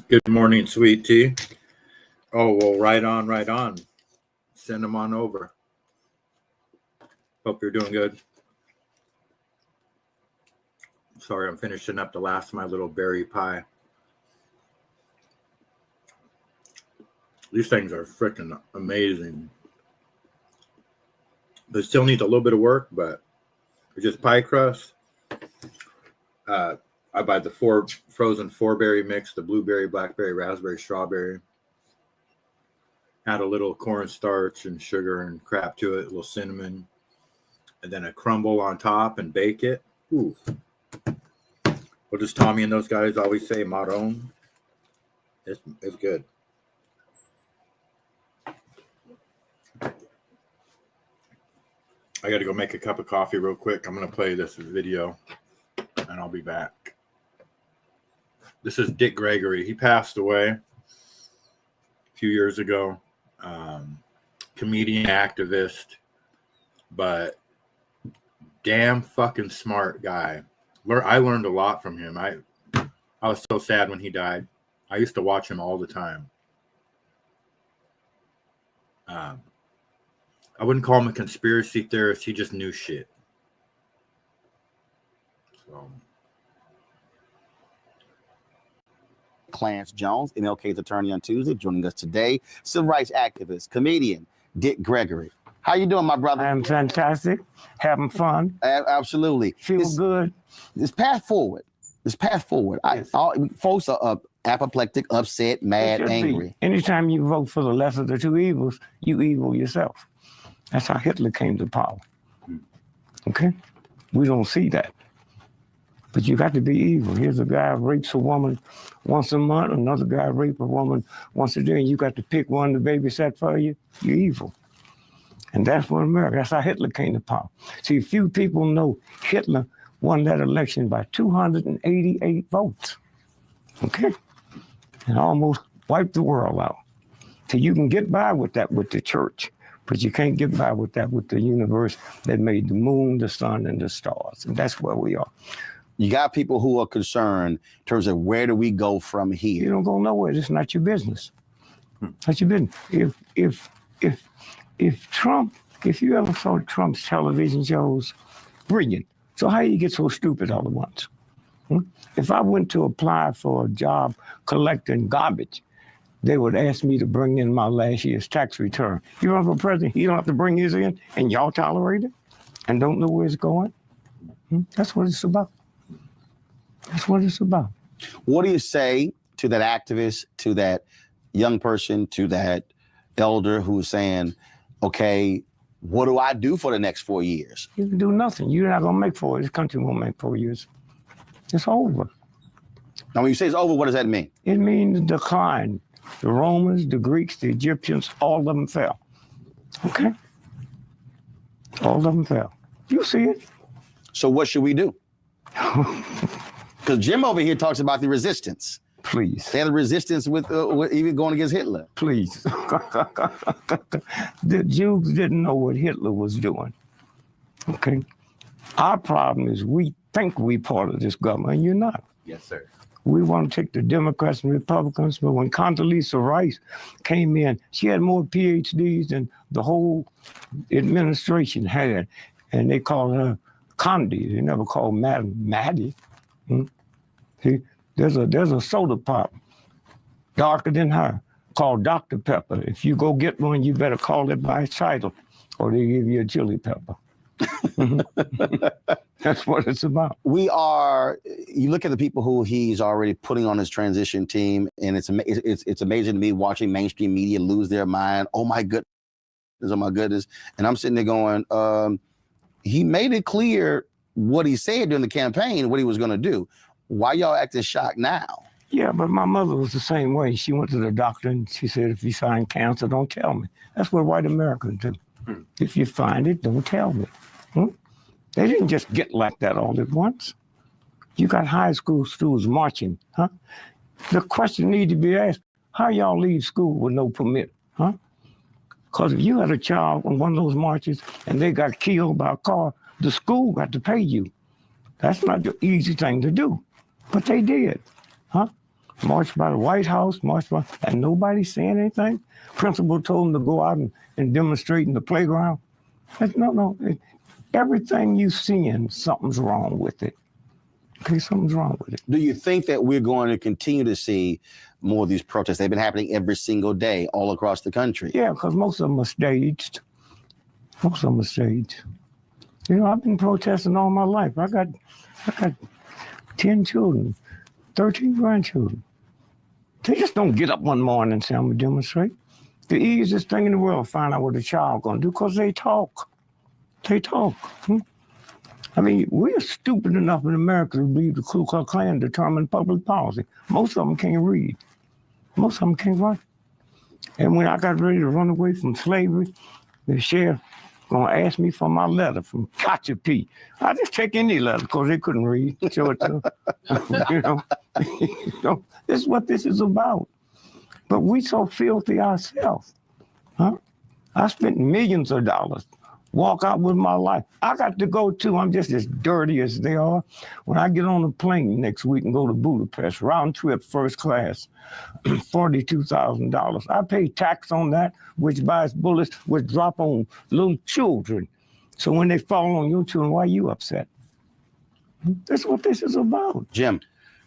Good morning, sweet tea. Oh, well, right on, right on. Send them on over. Hope you're doing good. Sorry, I'm finishing up the last of my little berry pie. These things are freaking amazing. They still need a little bit of work, but it's just pie crust. I buy the frozen 4-berry mix, the blueberry, blackberry, raspberry, strawberry. Add a little cornstarch and sugar and crap to it, a little cinnamon, and then a crumble on top and bake it. Ooh. What does Tommy and those guys always say? Marron. It's good. I got to go make a cup of coffee real quick. I'm going to play this video, and I'll be back. This is Dick Gregory. He passed away a few years ago. Comedian, activist, but damn fucking smart guy. I learned a lot from him. I was so sad when he died. I used to watch him all the time. I wouldn't call him a conspiracy theorist. He just knew shit. So. Clarence Jones, MLK's attorney on Tuesday, joining us today. Civil rights activist, comedian, Dick Gregory. How you doing, my brother? I'm fantastic. Having fun. Absolutely. Feel good. This path forward. Yes. Folks are apoplectic, upset, mad, angry. Anytime you vote for the lesser of the two evils, you evil yourself. That's how Hitler came to power. Okay? We don't see that. But you got to be evil. Here's a guy who rapes a woman once a month, another guy rapes a woman once a day, and you got to pick one to babysit for you. You're evil. And that's what America, that's how Hitler came to power. See, few people know Hitler won that election by 288 votes. Okay? And almost wiped the world out. So you can get by with that with the church, but you can't get by with that with the universe that made the moon, the sun, and the stars. And that's where we are. You got people who are concerned in terms of where do we go from here? You don't go nowhere. It's not your business. Not your business. If you ever saw Trump's television shows, brilliant. So how you get so stupid all at once? If I went to apply for a job collecting garbage, they would ask me to bring in my last year's tax return. You run for president, you don't have to bring his in, and y'all tolerate it and don't know where it's going? That's what it's about. That's what it's about. What do you say to that activist, to that young person, to that elder who's saying, okay, what do I do for the next 4 years? You can do nothing. You're not going to make 4 years. This country won't make 4 years. It's over. Now, when you say it's over, what does that mean? It means decline. the Romans, the Greeks, the Egyptians, all of them fell. Okay? All of them fell. You see it. So what should we do? Because Jim over here talks about the resistance. Please. They had the resistance with even going against Hitler. Please. The Jews didn't know what Hitler was doing. Okay? Our problem is we think we part of this government, and you're not. Yes, sir. We want to take the Democrats and Republicans, but when Condoleezza Rice came in, she had more PhDs than the whole administration had, and they called her Condi. They never called Madam Maddie. See, there's a soda pop darker than her called Dr. Pepper. If you go get one, you better call it by its title, or they give you a chili pepper. That's what it's about. You look at the people who he's already putting on his transition team, and it's amazing to me watching mainstream media lose their mind. Oh my goodness. And I'm sitting there going, he made it clear what he said during the campaign, what he was going to do. Why y'all acting shocked now? Yeah, but my mother was the same way. She went to the doctor and she said, if you find cancer, don't tell me. That's what white Americans do. If you find it, don't tell me. They didn't just get like that all at once. You got high school students marching, huh? The question need to be asked, how y'all leave school with no permit, huh? Because if you had a child on one of those marches and they got killed by a car, the school got to pay you. That's not the easy thing to do, but they did, huh? Marched by the White House, and nobody saying anything. Principal told them to go out and demonstrate in the playground. No. Everything you seeing, something's wrong with it. Okay, something's wrong with it. Do you think that we're going to continue to see more of these protests? They've been happening every single day all across the country. Yeah, because most of them are staged. You know, I've been protesting all my life. I got 10 children, 13 grandchildren. They just don't get up one morning and say, I'm going to demonstrate. The easiest thing in the world, find out what a child going to do, because they talk. I mean, we're stupid enough in America to believe the Ku Klux Klan determined public policy. Most of them can't read. Most of them can't write. And when I got ready to run away from slavery, the sheriff gonna ask me for my letter from Gotcha P. I just take any letter because they couldn't read. Show it to them. This is what this is about. But we so filthy ourselves, huh? I spent millions of dollars, walk out with my life. I got to go too. I'm just as dirty as they are. When I get on a plane next week and go to Budapest, round trip, first class, $42,000. I pay tax on that, which buys bullets, which drop on little children. So when they fall on your children, why are you upset? That's what this is about. Jim.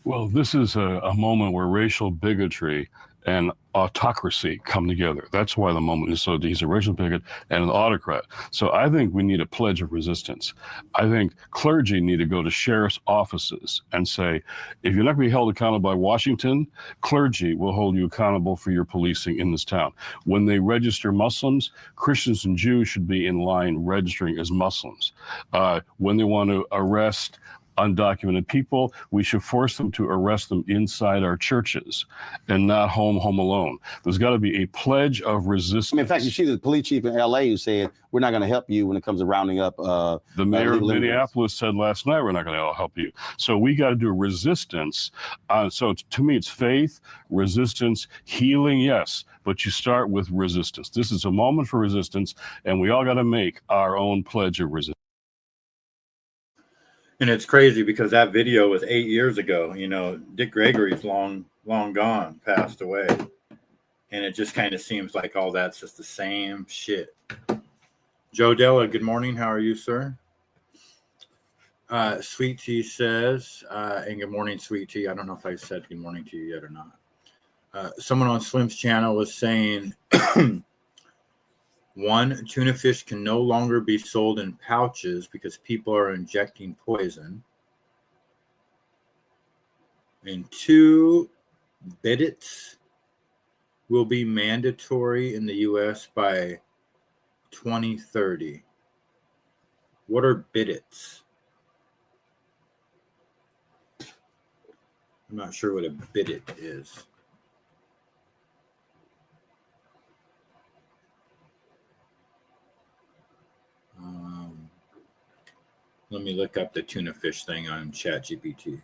Well, this is a moment where racial bigotry and autocracy come together. That's why the moment is so. He's a racial bigot and an autocrat. So I think we need a pledge of resistance. I think clergy need to go to sheriff's offices and say, if you're not going to be held accountable by Washington, clergy will hold you accountable for your policing in this town. When they register Muslims, Christians and Jews should be in line registering as Muslims. When they want to arrest undocumented people, we should force them to arrest them inside our churches and not home alone. There's got to be a pledge of resistance. I mean, in fact, you see the police chief in LA who said, we're not going to help you when it comes to rounding up. The mayor of Minneapolis said last night, we're not going to help you. So we got to do resistance. So to me, it's faith, resistance, healing, yes, but you start with resistance. This is a moment for resistance, and we all got to make our own pledge of resistance. And it's crazy because that video was 8 years ago. You know, Dick Gregory's long gone, passed away. And it just kind of seems like all that's just the same shit. Joe Della, good morning. How are you, sir? Sweet Tea says, and good morning, Sweet Tea. I don't know if I said good morning to you yet or not. Someone on Slim's channel was saying, one, tuna fish can no longer be sold in pouches because people are injecting poison. And two, bidets will be mandatory in the U.S. by 2030. What are bidets? I'm not sure what a bidet is. Let me look up the tuna fish thing on ChatGPT.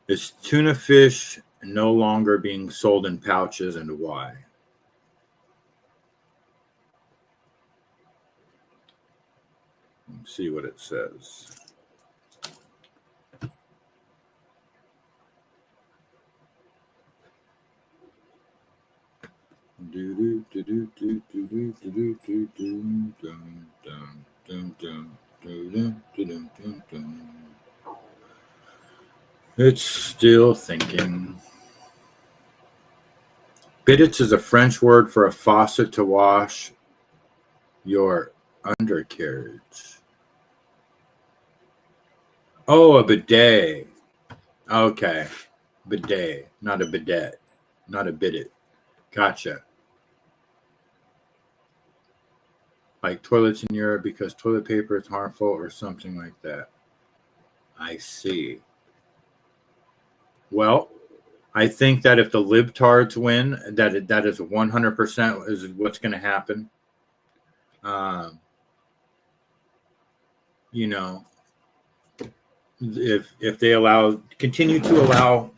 Is tuna fish no longer being sold in pouches, and why? Let's see what it says. It's still thinking. Bidets is a French word for a faucet to wash your undercarriage. Oh, a bidet. Okay. Bidet, not a bidet, not a bidet. Gotcha. Like toilets in Europe because toilet paper is harmful or something like that. I see. Well, I think that if the libtards win, that is 100% is what's going to happen. You know, if they continue to allow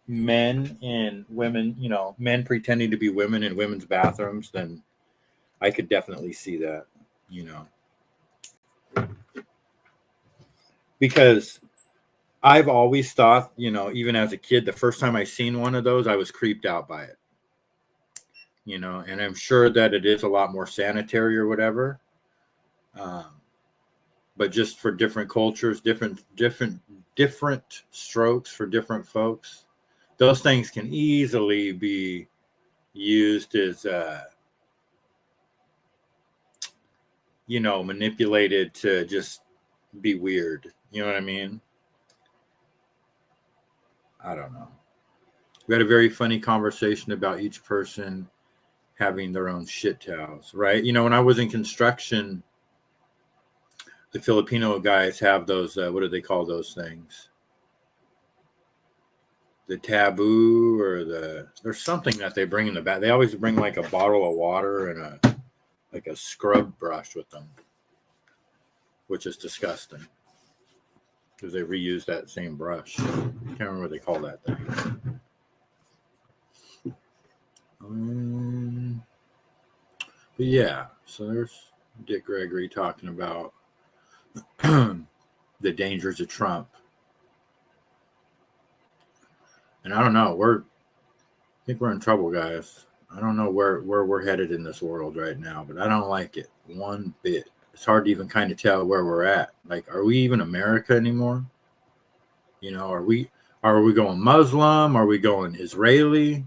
men and women, you know, men pretending to be women in women's bathrooms, then I could definitely see that, you know, because I've always thought, you know, even as a kid, the first time I seen one of those, I was creeped out by it, you know, and I'm sure that it is a lot more sanitary or whatever. But just for different cultures, different strokes for different folks, those things can easily be used as, you know, manipulated to just be weird. You know what I mean? I don't know. We had a very funny conversation about each person having their own shit towels, right? You know, when I was in construction, the Filipino guys have those, what do they call those things? The taboo or there's something that they bring in the back. They always bring like a bottle of water and a scrub brush with them, which is disgusting because they reuse that same brush. I can't remember what they call that thing. But yeah, so there's Dick Gregory talking about the dangers of Trump. And I don't know, I think we're in trouble, guys. I don't know where we're headed in this world right now, but I don't like it one bit. It's hard to even kind of tell where we're at. Like, are we even America anymore? You know, are we going Muslim? Are we going Israeli?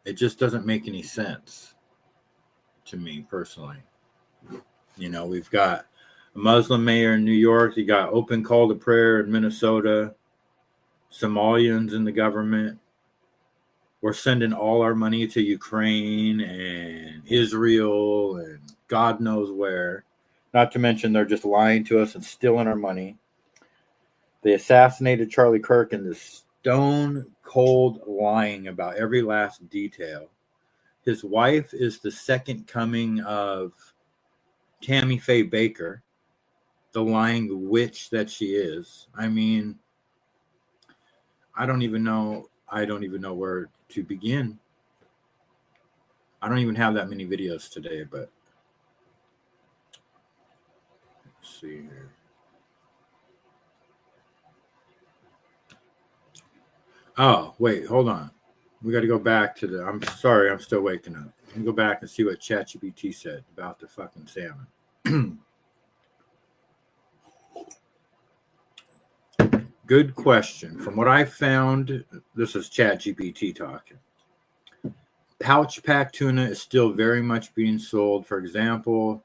It just doesn't make any sense to me personally. You know, we've got a Muslim mayor in New York. You got open call to prayer in Minnesota. Somalians in the government. We're sending all our money to Ukraine and Israel and God knows where. Not to mention they're just lying to us and stealing our money. They assassinated Charlie Kirk in this stone cold lying about every last detail. His wife is the second coming of Tammy Faye Baker, the lying witch that she is. I mean, I don't even know where to begin. I don't even have that many videos today, but let's see here. Oh, wait, hold on. We got to go back to I'm sorry, I'm still waking up. Let me go back and see what ChatGPT said about the fucking salmon. Good question. From what I found, this is ChatGPT talking. Pouch pack tuna is still very much being sold. For example,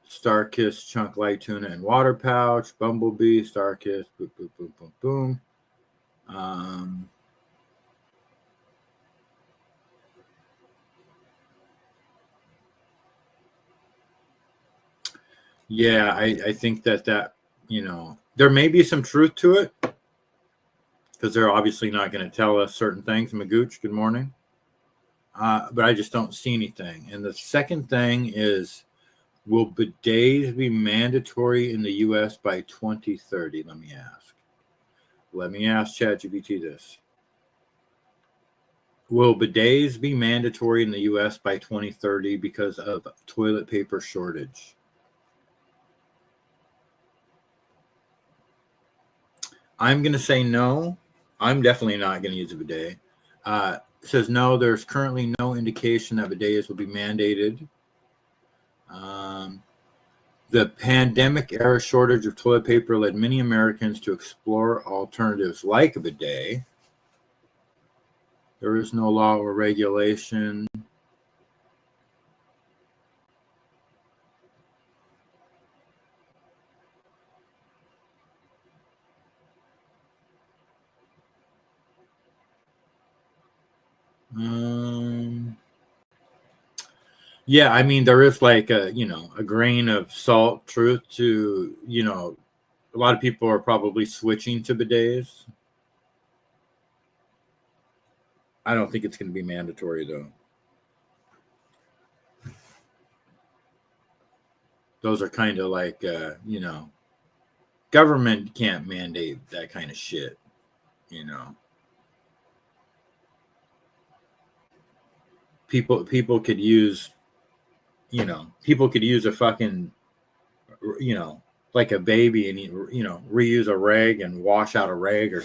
Starkist chunk light tuna and water pouch, Bumblebee, Starkist, boom, boom, boom, boom, boom. Yeah, I think that, you know, there may be some truth to it because they're obviously not going to tell us certain things. Magooch, good morning. But I just don't see anything. And the second thing is Will bidets be mandatory in the U.S. by 2030? Let me ask. Let me ask ChatGPT this. Will bidets be mandatory in the U.S. by 2030 because of toilet paper shortage? I'm going to say no. I'm definitely not going to use a bidet. It says no, there's currently no indication that bidets will be mandated. The pandemic era shortage of toilet paper led many Americans to explore alternatives like a bidet. There is no law or regulation. Yeah, I mean, there is like a grain of salt truth to, a lot of people are probably switching to bidets. I don't think it's going to be mandatory though. Those are kind of like, government can't mandate that kind of shit, People could use, people could use a fucking, like a baby and, reuse a rag and wash out a rag or,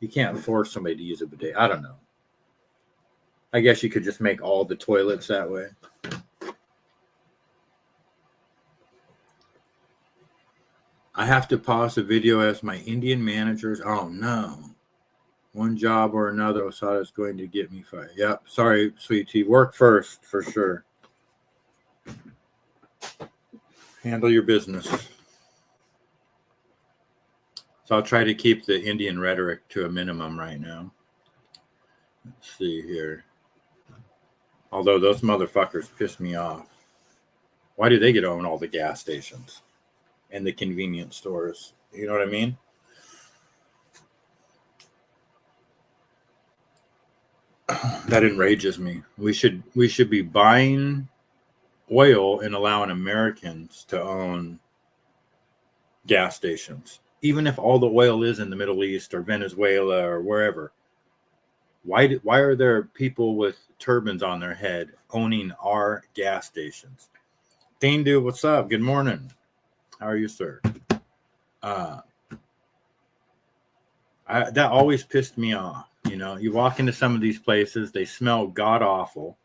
you can't force somebody to use a bidet. I don't know. I guess you could just make all the toilets that way. I have to pause the video as my Indian managers. Oh no. One job or another, Osada is going to get me fired. Yep. Sorry, sweet tea. Work first, for sure. Handle your business. So I'll try to keep the Indian rhetoric to a minimum right now. Let's see here. Although those motherfuckers piss me off. Why do they get to own all the gas stations and the convenience stores? You know what I mean? That enrages me. We should be buying oil and allowing Americans to own gas stations. Even if all the oil is in the Middle East or Venezuela or wherever. Why are there people with turbans on their head owning our gas stations? Dean Dude, what's up? Good morning. How are you, sir? That always pissed me off. You walk into some of these places, they smell god awful.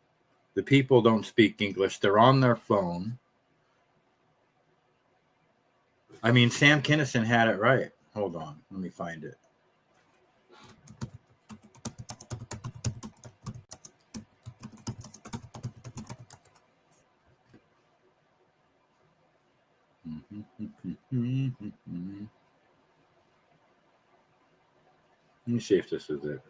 The people don't speak English. They're on their phone. I mean, Sam Kinison had it right. Hold on. Let me find it. Let me see if this is it.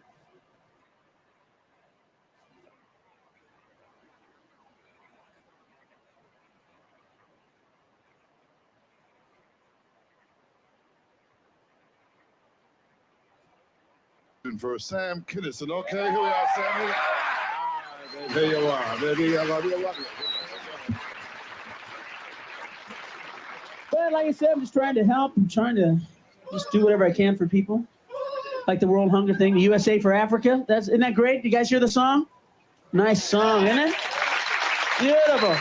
For Sam Kinison. Okay, here we are, Sam. There you are. Baby, I love you. Well, like I said, I'm just trying to help. I'm trying to just do whatever I can for people. Like the World Hunger thing, the USA for Africa. Isn't that great? You guys hear the song? Nice song, isn't it? Beautiful.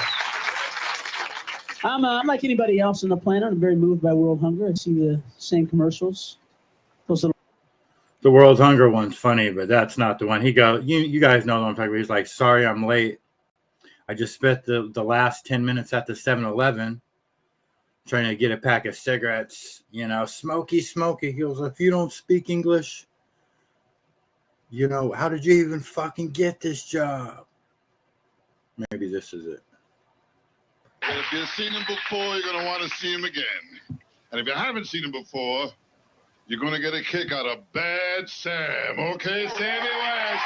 I'm like anybody else on the planet. I'm very moved by world hunger. I see the same commercials. Those little. The World Hunger one's funny, but that's not the one. He goes, you guys know what I'm talking about. He's like, sorry, I'm late. I just spent the last 10 minutes at the 7-Eleven trying to get a pack of cigarettes, smoky. He goes, if you don't speak English, how did you even fucking get this job? Maybe this is it. And if you've seen him before, you're going to want to see him again. And if you haven't seen him before, you're going to get a kick out of Bad Sam. Okay, Sammy West.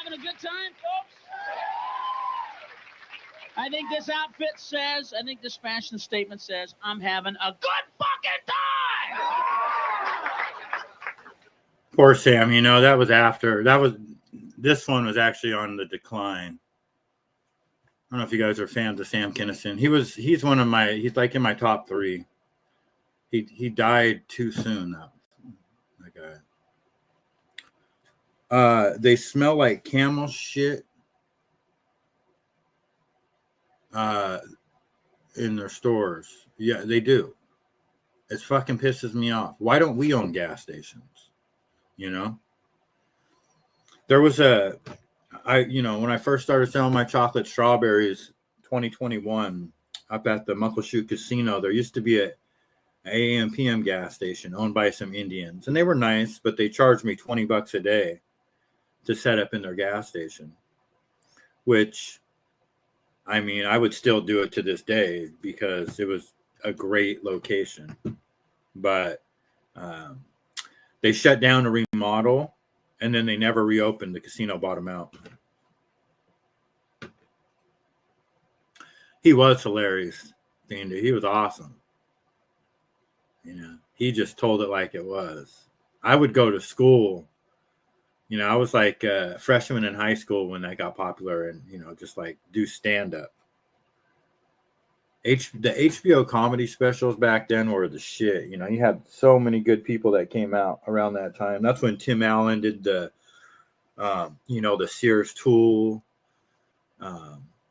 having a good time, folks? I think this outfit says, I think this fashion statement says, I'm having a good fucking time! Poor Sam, that was after. This one was actually on the decline. I don't know if you guys are fans of Sam Kinison. He's like in my top 3. He died too soon. That guy. They smell like camel shit in their stores. Yeah, they do. It fucking pisses me off. Why don't we own gas stations? There was when I first started selling my chocolate strawberries 2021 up at the Muckleshoot Casino, there used to be a AM PM gas station owned by some Indians, and they were nice, but they charged me $20 a day to set up in their gas station, which I would still do it to this day because it was a great location, but they shut down to remodel, and then they never reopened. The casino bought them out. He was hilarious, Dandy. He was awesome. He just told it like it was. I would go to school. I was like a freshman in high school when that got popular, and just like do stand up. The HBO comedy specials back then were the shit. You had so many good people that came out around that time. That's when Tim Allen did the Sears Tool.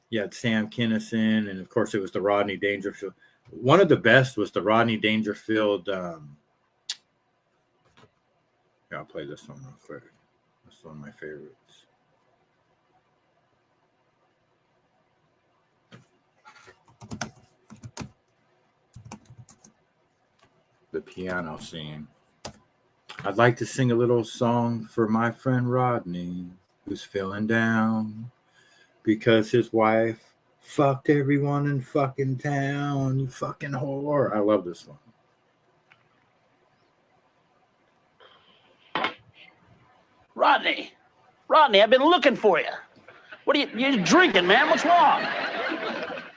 You had Sam Kinison, and of course it was the Rodney Dangerfield. One of the best was the Rodney Dangerfield. I'll play this one real quick. That's one of my favorites. The piano scene. I'd like to sing a little song for my friend Rodney, who's feeling down because his wife fucked everyone in fucking town. You fucking whore. I love this one. Rodney, I've been looking for you. What are you drinking, man? What's wrong?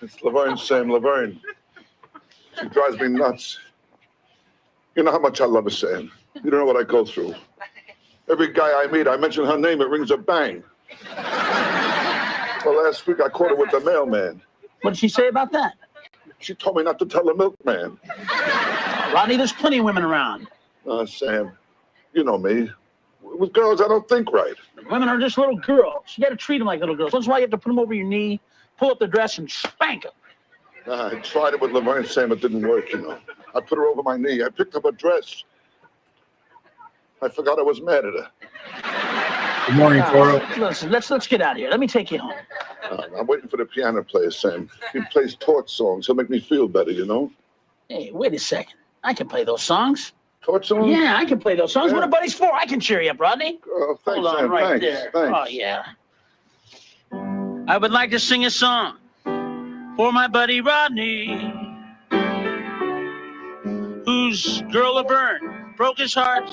It's Laverne, Sam, Laverne. She drives me nuts. You know how much I love her, Sam. You don't know what I go through. Every guy I meet, I mention her name, it rings a bang. Well, last week I caught her with the mailman. What did she say about that? She told me not to tell the milkman. Rodney, there's plenty of women around. Sam, you know me. With girls, I don't think right. Women are just little girls. You got to treat them like little girls. That's why you have to put them over your knee, pull up their dress, and spank them. I tried it with Laverne, Sam. It didn't work, I put her over my knee. I picked up a dress. I forgot I was mad at her. Good morning, Toro. Listen, let's get out of here. Let me take you home. I'm waiting for the piano player, Sam. He plays torch songs. He'll make me feel better, Hey, wait a second. I can play those songs. Torch songs? Yeah, I can play those songs. Yeah. What are buddies for? I can cheer you up, Rodney. Oh, thanks, Hold on, Sam. right Thanks. there. Thanks. Oh, yeah. I would like to sing a song for my buddy Rodney, whose girl Laverne broke his heart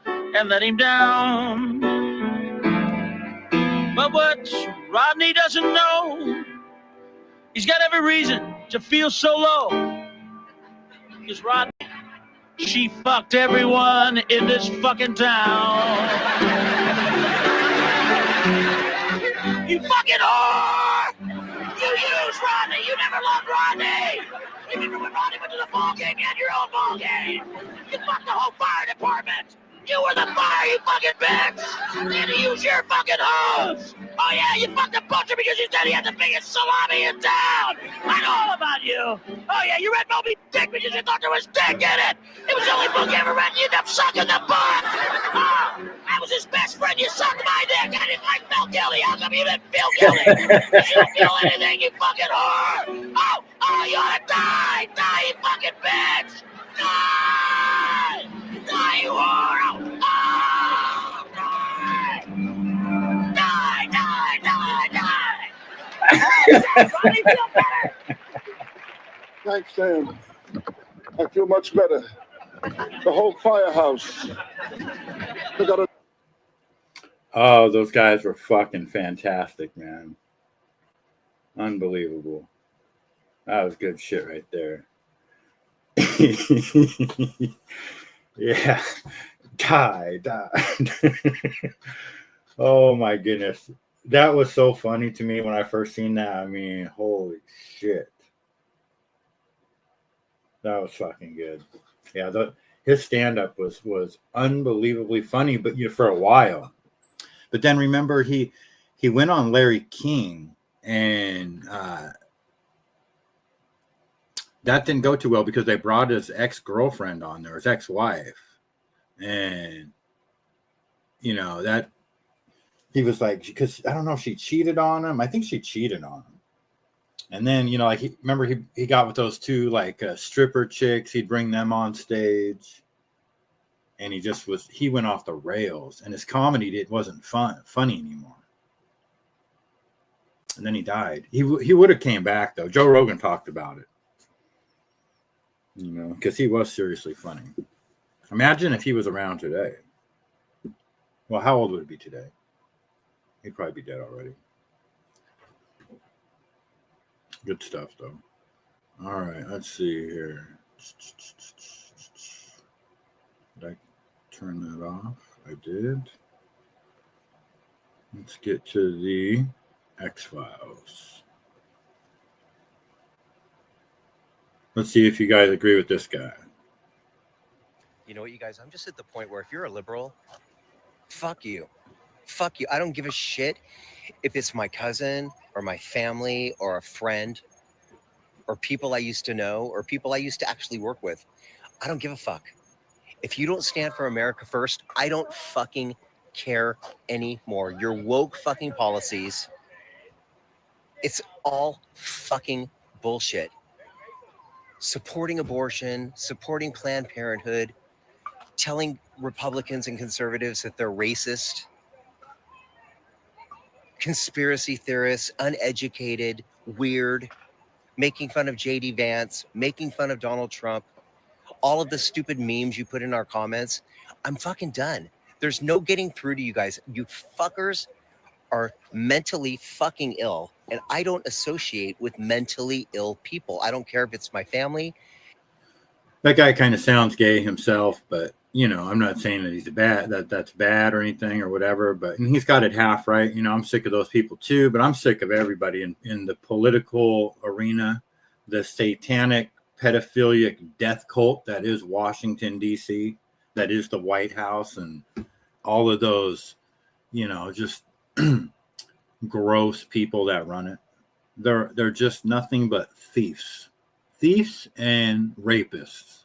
and let him down. But what Rodney doesn't know, he's got every reason to feel so low. Because Rodney, she fucked everyone in this fucking town. You fucking whore! You used Rodney! You never loved Rodney! You remember when Rodney went to the ball game? You had your own ball game! You fucked the whole fire department! You were the fire, you fucking bitch! And you used your fucking hose! Oh yeah, you fucked the butcher because you said he had the biggest salami in town! I know all about you! Oh yeah, you read Moby Dick because you thought there was dick in it! It was the only book you ever read and you ended up sucking the butt! Oh, I was his best friend, you sucked my dick! I felt guilty! How come you didn't feel guilty? You didn't feel anything, you fucking whore! Oh, you ought to die! Die, you fucking bitch! Die! Die, you whore! Oh, die! Die, die, die, die! Oh, Rodney, feel better! Thanks, Sam. I feel much better. The whole firehouse. They got a... Oh, those guys were fucking fantastic, man. Unbelievable. That was good shit right there. Yeah. Die. Oh my goodness. That was so funny to me when I first seen that. I mean, holy shit. That was fucking good. Yeah, his stand-up was unbelievably funny, but for a while. But then remember he went on Larry King, and that didn't go too well because they brought his ex-girlfriend on there, his ex-wife. And that he was like, because I don't know if she cheated on him. I think she cheated on him. And then, remember he got with those two stripper chicks. He'd bring them on stage, and he went off the rails, and his comedy wasn't funny anymore. And then he died. He would have came back though. Joe Rogan talked about it, because he was seriously funny. Imagine if he was around today. Well, how old would he be today? He'd probably be dead already. Good stuff, though. All right, let's see here. Did I turn that off? I did. Let's get to the X-Files. Let's see if you guys agree with this guy. You know what, you guys? I'm just at the point where if you're a liberal, fuck you. Fuck you. I don't give a shit if it's my cousin or my family or a friend or people I used to know or people I used to actually work with. I don't give a fuck. If you don't stand for America first, I don't fucking care anymore. Your woke fucking policies, it's all fucking bullshit. Supporting abortion, supporting Planned Parenthood, telling Republicans and conservatives that they're racist, conspiracy theorists, uneducated, weird, making fun of JD Vance, making fun of Donald Trump, all of the stupid memes you put in our comments. I'm fucking done. There's no getting through to you guys. You fuckers are mentally fucking ill, and I don't associate with mentally ill people. I don't care if it's my family. That guy kind of sounds gay himself, but I'm not saying that he's that's bad or anything or whatever, but and he's got it half right. I'm sick of those people too, but I'm sick of everybody in the political arena, the satanic pedophilic death cult that is Washington, D.C., that is the White House, and all of those, just gross people that run it. They're just nothing but thieves and rapists.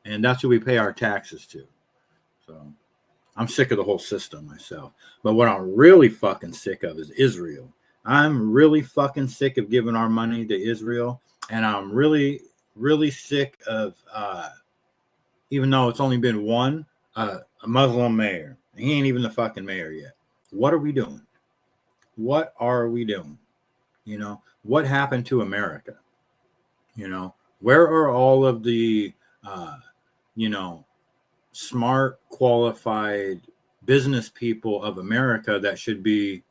And that's who we pay our taxes to. So I'm sick of the whole system myself. But what I'm really fucking sick of is Israel. I'm really fucking sick of giving our money to Israel. And I'm really, really sick of, even though it's only been one, a Muslim mayor. He ain't even the fucking mayor yet. What are we doing? What are we doing? What happened to America? Where are all of the, smart, qualified business people of America that should be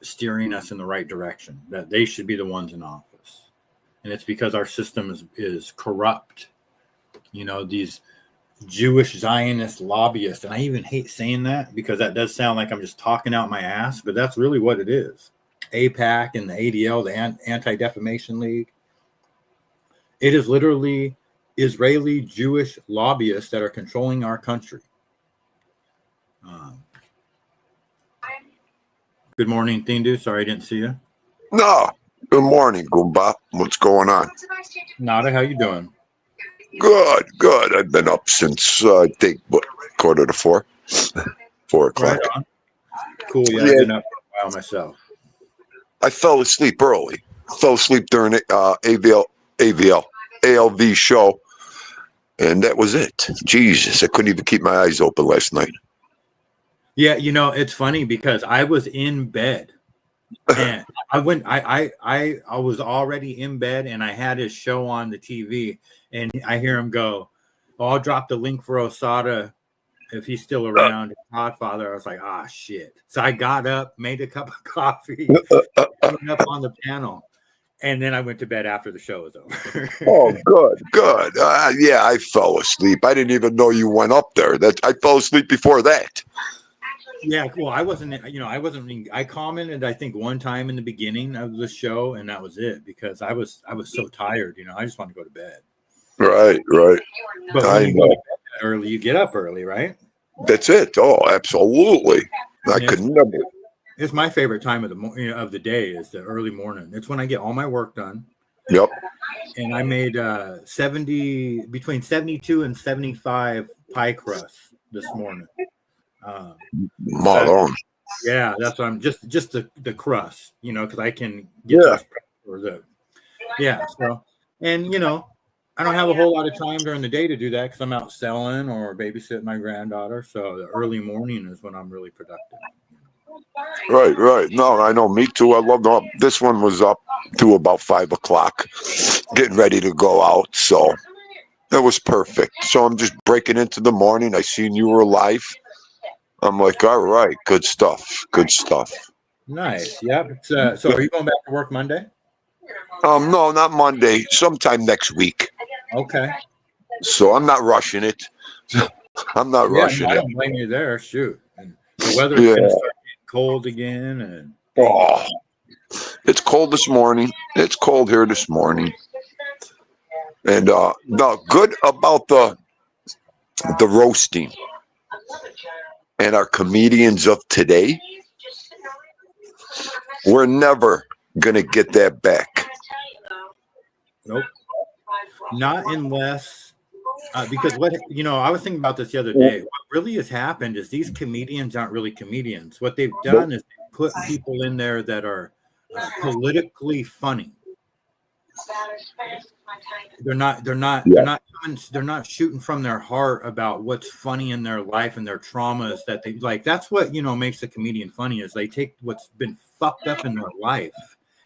steering us in the right direction, that they should be the ones in office? And it's because our system is corrupt. These Jewish Zionist lobbyists, and I even hate saying that because that does sound like I'm just talking out my ass, but that's really what it is. AIPAC and the ADL, the Anti-Defamation League. It is literally Israeli Jewish lobbyists that are controlling our country. Good morning, Thindu. Sorry I didn't see you. No. Good morning, Goomba. What's going on? Nada, how you doing? Good. I've been up since, I think, 3:45. 4 o'clock. Right on. Cool. Yeah, Yeah. I've been up for a while myself. I fell asleep early. Fell asleep during ALV show, and that was it. Jesus, I couldn't even keep my eyes open last night. Yeah, it's funny because I was in bed and I was already in bed and I had his show on the TV and I hear him go, "Oh, I'll drop the link for Osada if he's still around, Godfather. I was like, ah, shit. So I got up, made a cup of coffee, went up on the panel, and then I went to bed after the show was over. Oh, good. Yeah, I fell asleep. I didn't even know you went up there. I fell asleep before that. Yeah, well, I wasn't. I commented, I think, one time in the beginning of the show, and that was it because I was so tired. I just wanted to go to bed. Right. But I when you go know. to bed early, you get up early, right? That's it. Oh, absolutely. I Yeah. could never. It's my favorite time of the day is the early morning. It's when I get all my work done. Yep. And I made between 72 and 75 pie crusts this morning. Malone. Yeah, that's what I'm just the crust, because I can get Yeah. those or the so and I don't have a whole lot of time during the day to do that because I'm out selling or babysitting my granddaughter. So the early morning is when I'm really productive. Right. No, I know. Me too. I love them. This one was up to about 5 o'clock, getting ready to go out. So that was perfect. So I'm just breaking into the morning. I seen you were live. I'm like, all right, good stuff. Nice. Yep. So are you going back to work Monday? No, not Monday. Sometime next week. Okay. So I'm not rushing it. I'm not rushing I it. don't blame you there. Shoot. And the weather's Yeah. going to start getting cold again. And Oh, it's cold this morning. It's cold here this morning. And the good about the roasting and our comedians of today, we're never gonna get that back. nope. Not unless, because I was thinking about this the other day. What really has happened is these comedians aren't really comedians. What they've done is put people in there that are politically funny. They're not shooting from their heart about what's funny in their life and their traumas that they like. That's what makes a comedian funny is they take what's been fucked up in their life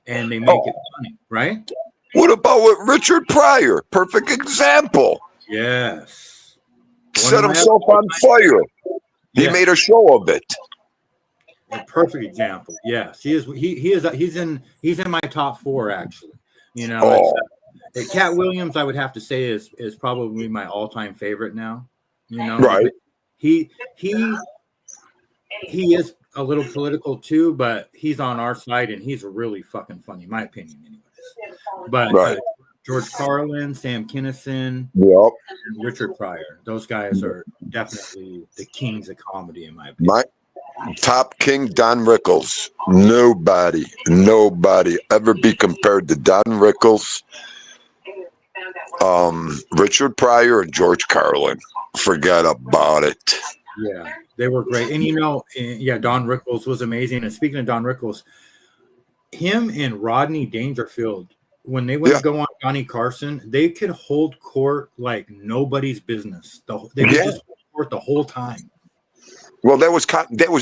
and they make it funny, right? What about with Richard Pryor? Perfect example. Yes. Set himself on fire. He made a show of it. A perfect example. Yes, he is. He's in my top 4 actually. Cat Williams, I would have to say is probably my all-time favorite now. Right. He is a little political too, but he's on our side and he's really fucking funny, in my opinion, anyways. But Right. George Carlin, Sam Kinison, Yep. and Richard Pryor, those guys are definitely the kings of comedy, in my opinion. My top king, Don Rickles. Nobody ever be compared to Don Rickles, Richard Pryor, and George Carlin. Forget about it. Yeah, they were great. And Don Rickles was amazing. And speaking of Don Rickles, him and Rodney Dangerfield, when they went to go on Johnny Carson, they could hold court like nobody's business. They would just hold court the whole time. Well, that was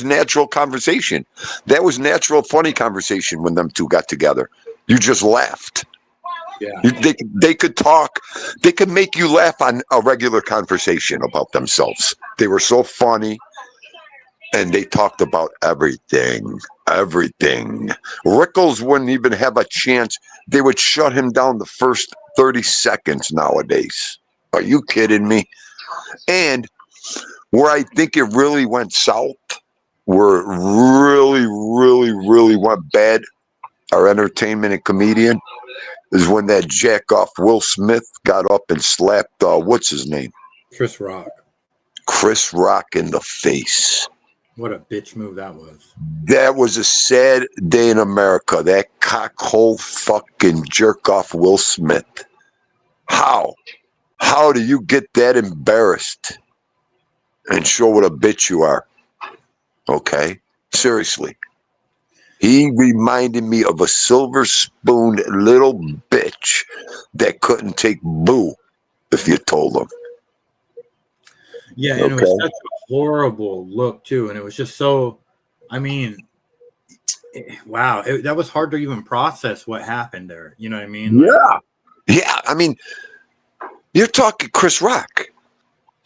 natural conversation. That was natural, funny conversation when them two got together. You just laughed. Yeah. They could talk. They could make you laugh on a regular conversation about themselves. They were so funny, and they talked about everything. Rickles wouldn't even have a chance. They would shut him down the first 30 seconds nowadays. Are you kidding me? And where I think it really went south, where it really went bad, our entertainment and comedian, is when that jack-off Will Smith got up and slapped, what's his name? Chris Rock. Chris Rock in the face. What a bitch move that was. That was a sad day in America. That cockhole fucking jerk-off Will Smith. How do you get that embarrassed and show what a bitch you are? Okay? Seriously. He reminded me of a silver-spooned little bitch that couldn't take boo if you told him. Yeah, and it was such a horrible look too, and it was just so. I mean, wow, that was hard to even process what happened there. You know what I mean? Yeah. I mean, you're talking Chris Rock.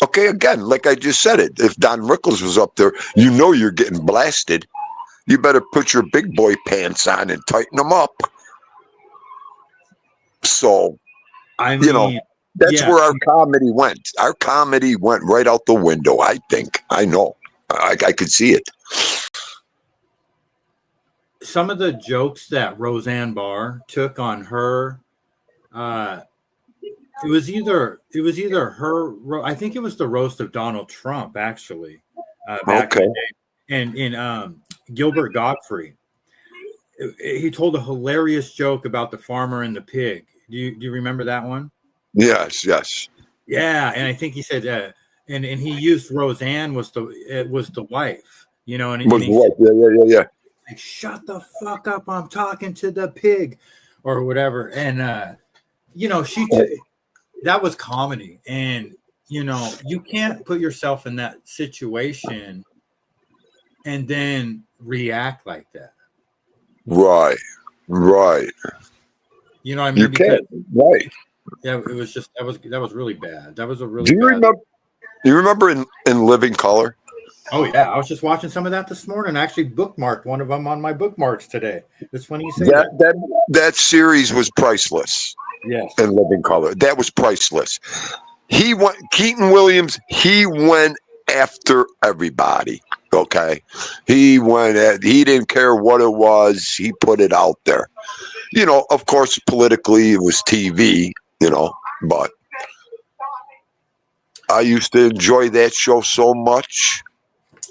Okay, again, like I just said it. If Don Rickles was up there, you know you're getting blasted. You better put your big boy pants on and tighten them up. So, I you know, mean, that's yeah, where our comedy went. Our comedy went right out the window, I think. I know. I could see it. some of the jokes that Roseanne Barr took on her, it was either her. I think it was the roast of Donald Trump actually, back in Okay. the day, and in Gilbert Gottfried. He told a hilarious joke about the farmer and the pig. Do you remember that one? Yes, yes. Yeah, and I think he said, and he used Roseanne was the wife, you know, and Was he what? said, Yeah. like, shut the fuck up, I'm talking to the pig, or whatever, and you know, that was comedy, and you know, you can't put yourself in that situation and then react like that. Right. You know what I You mean? Because can't. Right. yeah, it was just that was really bad. That was a really Do you bad. remember? You remember in Living Color? Oh yeah, I was just watching some of that this morning. I actually bookmarked one of them on my bookmarks today. It's funny you say that. That series was priceless. Yes. In Living Color, that was priceless. Keaton Williams. He went after everybody. Okay, he didn't care what it was. He put it out there. You know, of course, politically it was TV. You know, but I used to enjoy that show so much.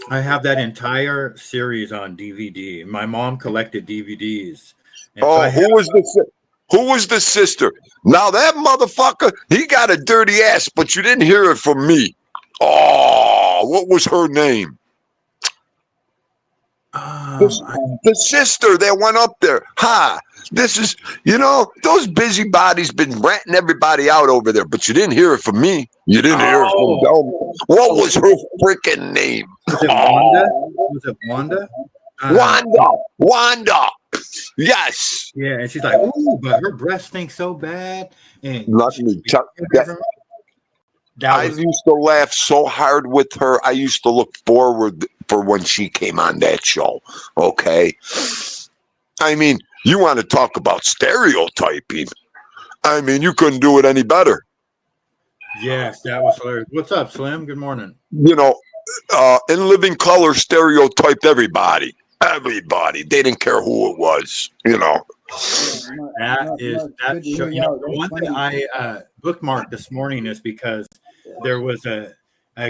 I have that entire series on DVD. My mom collected DVDs. And so Oh, who was the sister? Now that motherfucker, he got a dirty ass, but you didn't hear it from me. Oh, what was her name? The sister that went up there. This is, you know, those busybodies been ratting everybody out over there, but you didn't hear it from me. You didn't hear it from Delma. What was her freaking name? Was it Wanda? Was it Wanda? Wanda. Yes. Yeah, and she's like, ooh, but her breast stinks so bad. And Let me tell I used to laugh so hard with her. I used to look forward for when she came on that show. Okay. I mean, you want to talk about stereotyping. I mean, you couldn't do it any better. Yes, that was hilarious. What's up, Slim? Good morning. You know, in Living Color stereotyped everybody. Everybody. They didn't care who it was, you know. That show. You know, the one thing I bookmarked this morning is because there was a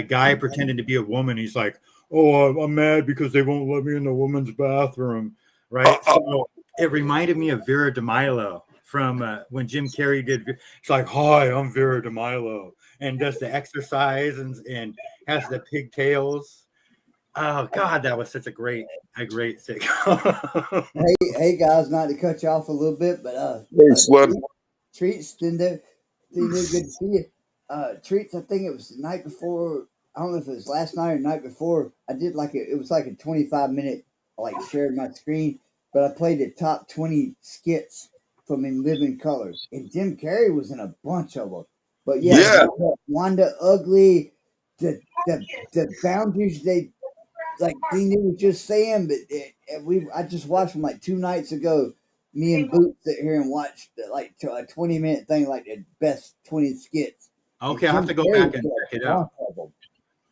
guy pretending to be a woman. He's like, "Oh, I'm mad because they won't let me in the woman's bathroom." Right. So it reminded me of Vera DeMilo from when Jim Carrey did. It's like, "Hi, I'm Vera DeMilo," and does the exercise and has the pigtails. Oh God, that was such a great sitcom. Hey guys, not to cut you off a little bit, but Hey, Slim. Treats, good to see you. Treats, I think it was the night before. I don't know if it was last night or the night before. I did it was like a 25-minute, like, shared my screen, but I played the top 20 skits from In Living Color, and Jim Carrey was in a bunch of them. But yeah. Wanda Ugly, the boundaries they. Like Dean was just saying, but I just watched them like 2 nights ago. Me and Boots sit here and watched like a 20-minute thing, like the best 20 skits. Okay, I'll have to go back and check it out.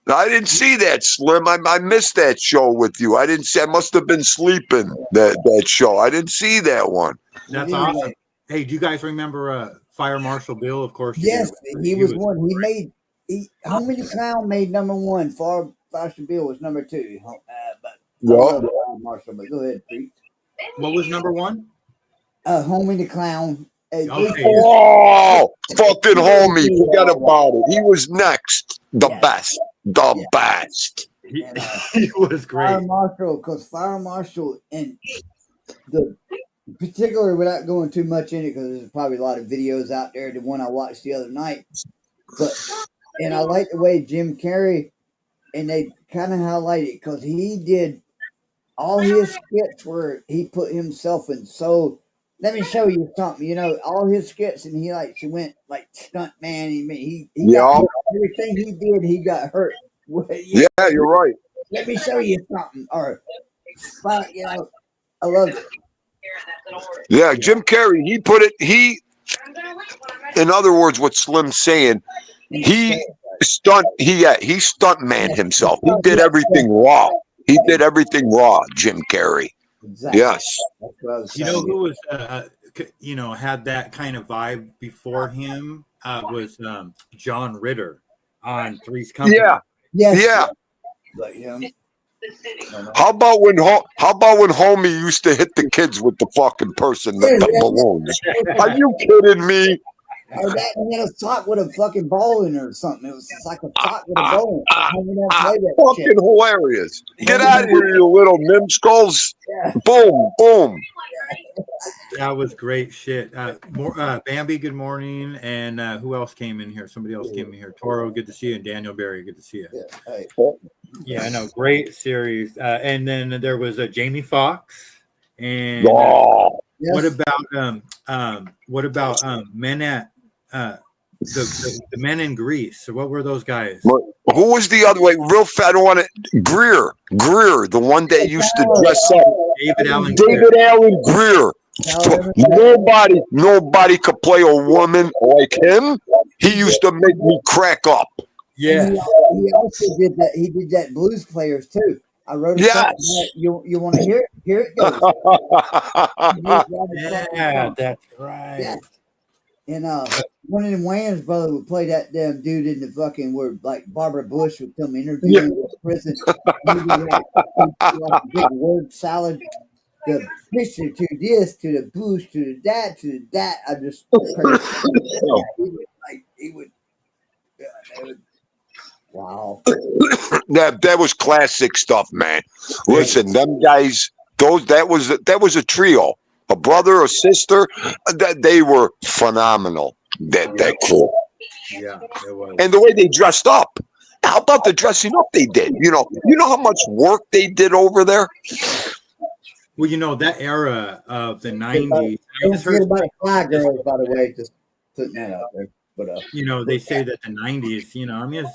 I didn't see that, Slim. I missed that show with you. I didn't see. I must have been sleeping that show. I didn't see that one. That's awesome. Hey, do you guys remember Fire Marshal Bill? Of course. Yes, he was one. Homie the Clown made #1. Fire Marshal Bill was #2. But Marshall, but go ahead, Pete. What was #1? Homie the Clown. Oh, fucking homie. Forget about it. He was next. The best. The best. He was great. Fire Marshal, and the particular, without going too much in it, because there's probably a lot of videos out there, the one I watched the other night. And I like the way Jim Carrey, and they kind of highlight it because he did all his skits where he put himself in so let me show you something. You know, all his skits, and he went like stunt man. He Yeah. got hurt. Everything he did, he got hurt. Yeah, you're right. Let me show you something. Or, well, you know, I love it. Yeah, Jim Carrey, he put it, in other words, what Slim's saying, he stunt man himself. He did everything raw. He did everything raw, Jim Carrey. Exactly. Yes. That's what I was You know saying. who was, had that kind of vibe before him was John Ritter on Three's Company. Yeah. Yes. Yeah. But him. How about when homie used to hit the kids with the fucking the balloons? Are you kidding me? Or that and he had a sock with a fucking ball in it or something. It was just like a sock with a ball in it. Play that Fucking shit. hilarious. Get out of here, you little nimskulls. Yeah. Boom, boom. That was great shit. Bambi, good morning. And who else came in here? Somebody else came in here. Toro, good to see you. And Daniel Berry, good to see you. Yeah. Hey. Yeah, I know. Great series. And then there was Jamie Foxx. And Oh, Yes. what about men at the men in Greece? So what were those guys? who was the other way? Real fat. I don't want to. Greer, the one that used to dress up. David Allen. David Allen Greer. Nobody could play a woman like him. He used to make me crack up. Yeah. He also did that. He did that Blues Players too. I wrote it down. Yes. You want to hear it? Here it goes. Yeah, that's right. Yeah. And one of them Wayans brother would play that damn dude in the fucking where like Barbara Bush would come interview in the prison. Like a big word salad. The picture to this, to the boost, to the that. I just he would. Wow. That was classic stuff, man. Listen, them guys, that was a trio, a brother, a sister. They were phenomenal. That crew. Yeah, it was. And the way they dressed up. How about the dressing up they did? You know how much work they did over there. Well, that era of the 90s. Don't forget about the Fly Girls, by the way. Just putting that out there. But they say that the 90s.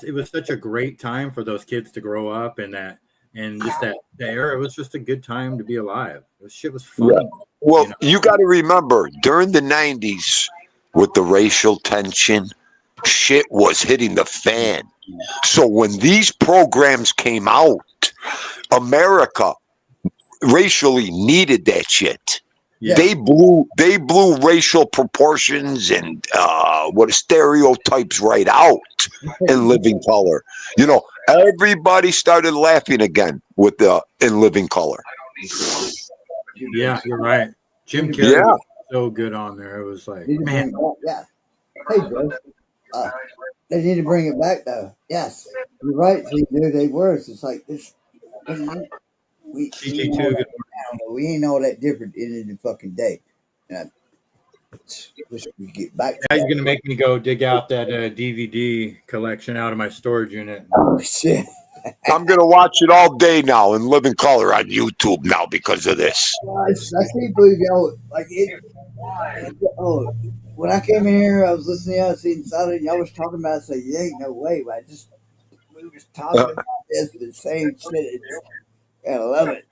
It was such a great time for those kids to grow up, and just that era. It was just a good time to be alive. This shit was fun. Yeah. Well, you got to remember during the 90s with the racial tension, shit was hitting the fan. So when these programs came out, America racially needed that shit. Yeah. They blew racial proportions and stereotypes right out in Living Color. Everybody started laughing again with in Living Color. Yeah, you're right. Jim Carrey was so good on there. It was like, man. Yeah. Hey, bro. They need to bring it back, though. Yes. You're right. They were. It's just like this. We ain't all that different in the fucking day. Wish we could get back. Now you're gonna make me go dig out that DVD collection out of my storage unit. Oh shit! I'm gonna watch it all day now in Living Color on YouTube now because of this. I can't believe y'all like it. Oh, when I came in here, I was listening. I seen something y'all was talking about. I said, "You ain't no way." But we was talking about this, the same shit. I love it.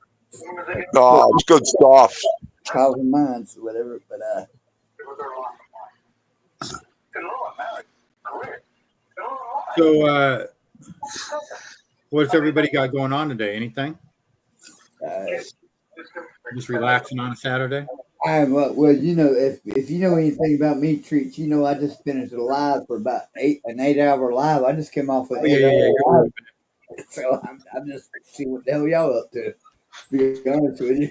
Oh, it's good stuff. Causing minds, whatever. But So, what's everybody got going on today? Anything? Just relaxing on a Saturday? Well, if you know anything about me, Treats, I just finished a live for about an 8-hour live. I just came off of 8 hours live. So I'm just seeing what the hell y'all up to be honest with you.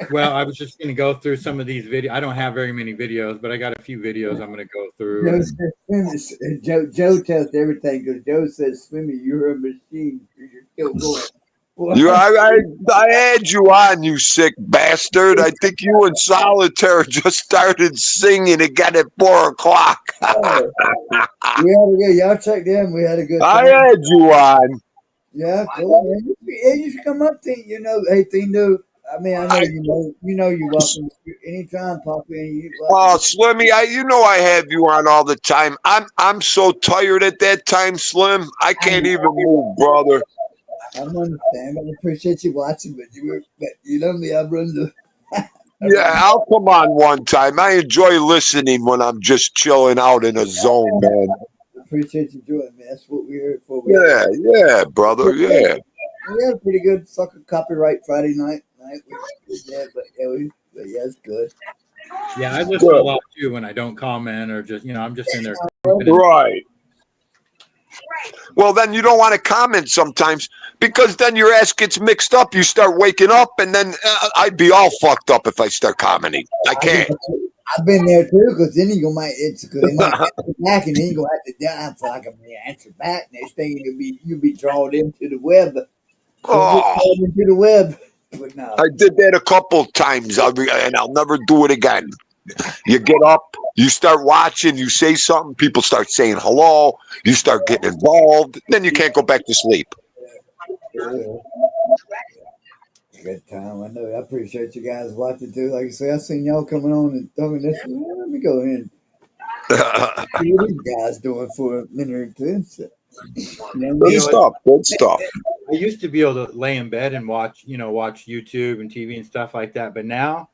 Well, I was just going to go through some of these videos. I don't have very many videos, but I got a few videos I'm going to go through. Joe tells everything because Joe says, "Swimmy, you're a machine. You're still going." I had you on, you sick bastard. I think you and Solitaire just started singing again at 4:00. Y'all checked in. We had a good time. I had you on. Yeah, cool, man. You should come up to hey, Tino. I mean, I know you're welcome. Anytime, Papa. You Oh, Slimmy, you know I have you on all the time. I'm so tired at that time, Slim. I can't even move, brother. I understand. I appreciate you watching, but you know me. I run the. Yeah, I'll come on one time. I enjoy listening when I'm just chilling out in a zone, man. I appreciate you doing, man. That's what we're here for. Yeah, brother. Yeah. We had a pretty good fucking copyright Friday night. Yeah, but yeah, it's good. Yeah, I listen a lot too when I don't comment or just I'm just in there. Right. Well, then you don't want to comment sometimes because then your ass gets mixed up. You start waking up, and then I'd be all fucked up if I start commenting. I can't. I've been there too, because then you might answer back, and then you gonna have to down for like a minute answer back. Next thing you'll be drawn into the web. Into the web. But no. I did that a couple times, and I'll never do it again. You get up, you start watching, you say something, people start saying hello, you start getting involved, then you can't go back to sleep. Good time. I know. I appreciate you guys watching too. Like I say, I seen y'all coming on and talking this. Let me go in. What are you guys doing for a minute or two? So, Good stuff. I used to be able to lay in bed and watch YouTube and TV and stuff like that, but now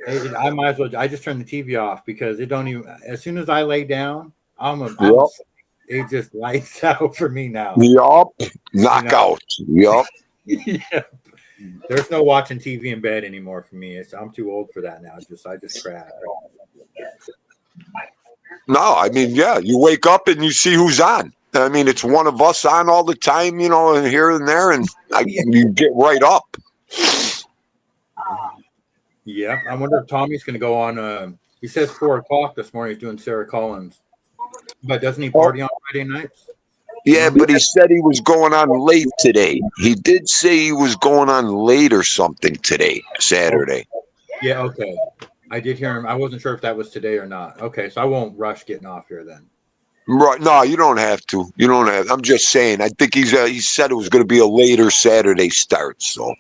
I might as well. I just turn the TV off because it don't even. As soon as I lay down, it just lights out for me now. Yup, knockout. Yup. Yeah. There's no watching TV in bed anymore for me. I'm too old for that now. I just crap. No, I mean, yeah, you wake up and you see who's on. I mean, it's one of us on all the time, and here and there, and you get right up. Yeah, I wonder if Tommy's going to go on. He says 4:00 this morning. He's doing Sarah Collins, but doesn't he party on Friday nights? Yeah, but he said he was going on late today. He did say he was going on late or something today, Saturday. Yeah, okay. I did hear him. I wasn't sure if that was today or not. Okay, so I won't rush getting off here then. Right. No, you don't have to. You don't have. I'm just saying. I think he said it was going to be a later Saturday start. So.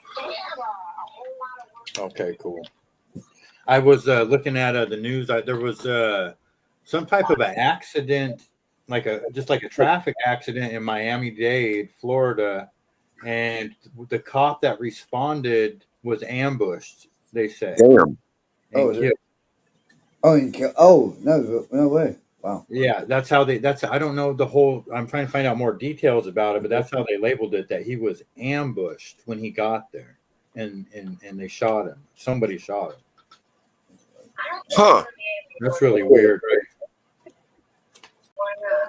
Okay, cool. I was looking at the news. There was some type of an accident, just like a traffic accident in Miami-Dade, Florida, and the cop that responded was ambushed. They say. Damn. No way. Wow. Yeah, I don't know the whole. I'm trying to find out more details about it, but that's how they labeled it. That he was ambushed when he got there, and they shot him. Somebody shot him. Huh. That's really weird, right?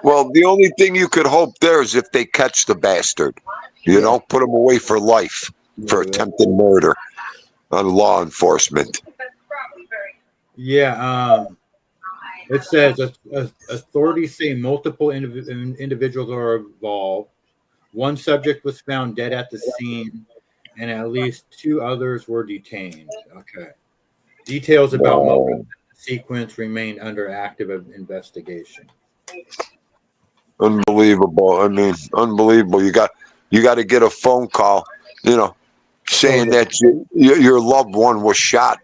Well, the only thing you could hope there is if they catch the bastard, put him away for life for attempted murder on law enforcement. Yeah. It says authorities say multiple individuals are involved. One subject was found dead at the scene, and at least 2 others were detained. Okay. Details about the sequence remain under active investigation. Unbelievable. I mean, unbelievable. You got to get a phone call, saying that your loved one was shot.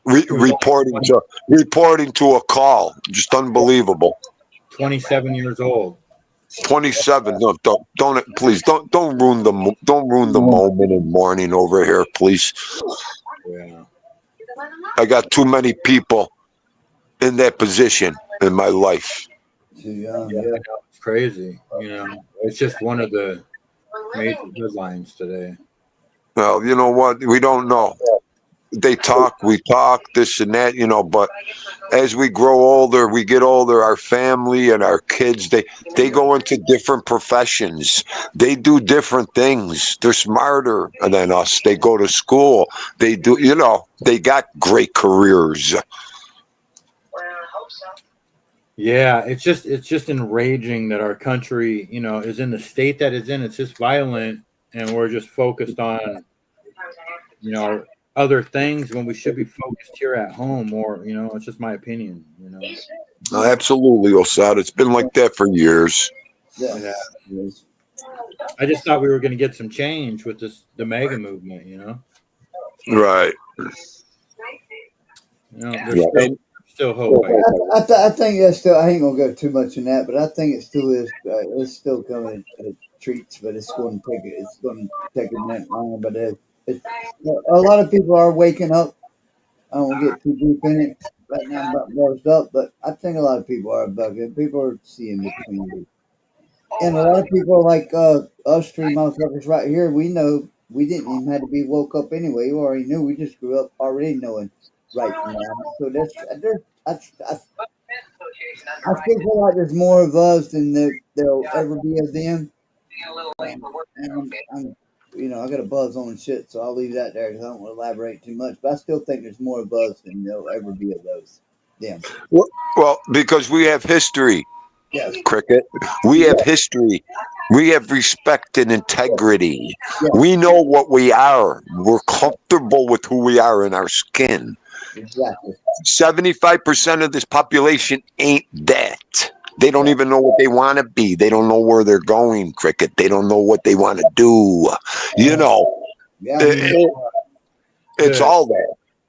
Reporting to a call. Just unbelievable. 27 years old. 27. No, don't please don't ruin the moment and morning over here, please. Yeah. I got too many people in that position in my life. Yeah. It's crazy. It's just one of the major headlines today. Well, you know what? We don't know. We talk, this and that, but as we grow older, we get older, our family and our kids, they go into different professions. They do different things. They're smarter than us. They go to school. They do, they got great careers. Yeah, it's just enraging that our country, is in the state that it's in. It's just violent, and we're just focused on, other things when we should be focused here at home. Or, it's just my opinion. Absolutely, Osad. It's been like that for years. Yeah. I just thought we were going to get some change with the MAGA movement, you know. Right. You know, there's still hope. I think that's still. I ain't gonna go too much in that, but I think it still is. It's still coming at treats, but it's going to take it. It's going to take a minute longer. But a lot of people are waking up. I don't get too deep in it right now. I'm about buzzed up, but I think a lot of people are bugging. People are seeing between it. And a lot of people like us three motherfuckers right here, we know we didn't even have to be woke up anyway. We already knew. We just grew up already knowing right from wrong. So I still feel like there's more of us than there'll ever be of them. And I'm, I got a buzz on shit, so I'll leave that there because I don't want to elaborate too much. But I still think there's more of us than there'll ever be of those. Them. Well, because we have history. Yes. Cricket. We have history. We have respect and integrity. Yeah. We know what we are. We're comfortable with who we are in our skin. Exactly. 75% of this population ain't that. They don't even know what they want to be. They don't know where they're going, Cricket. They don't know what they want to do. You know, Yeah. it's all there.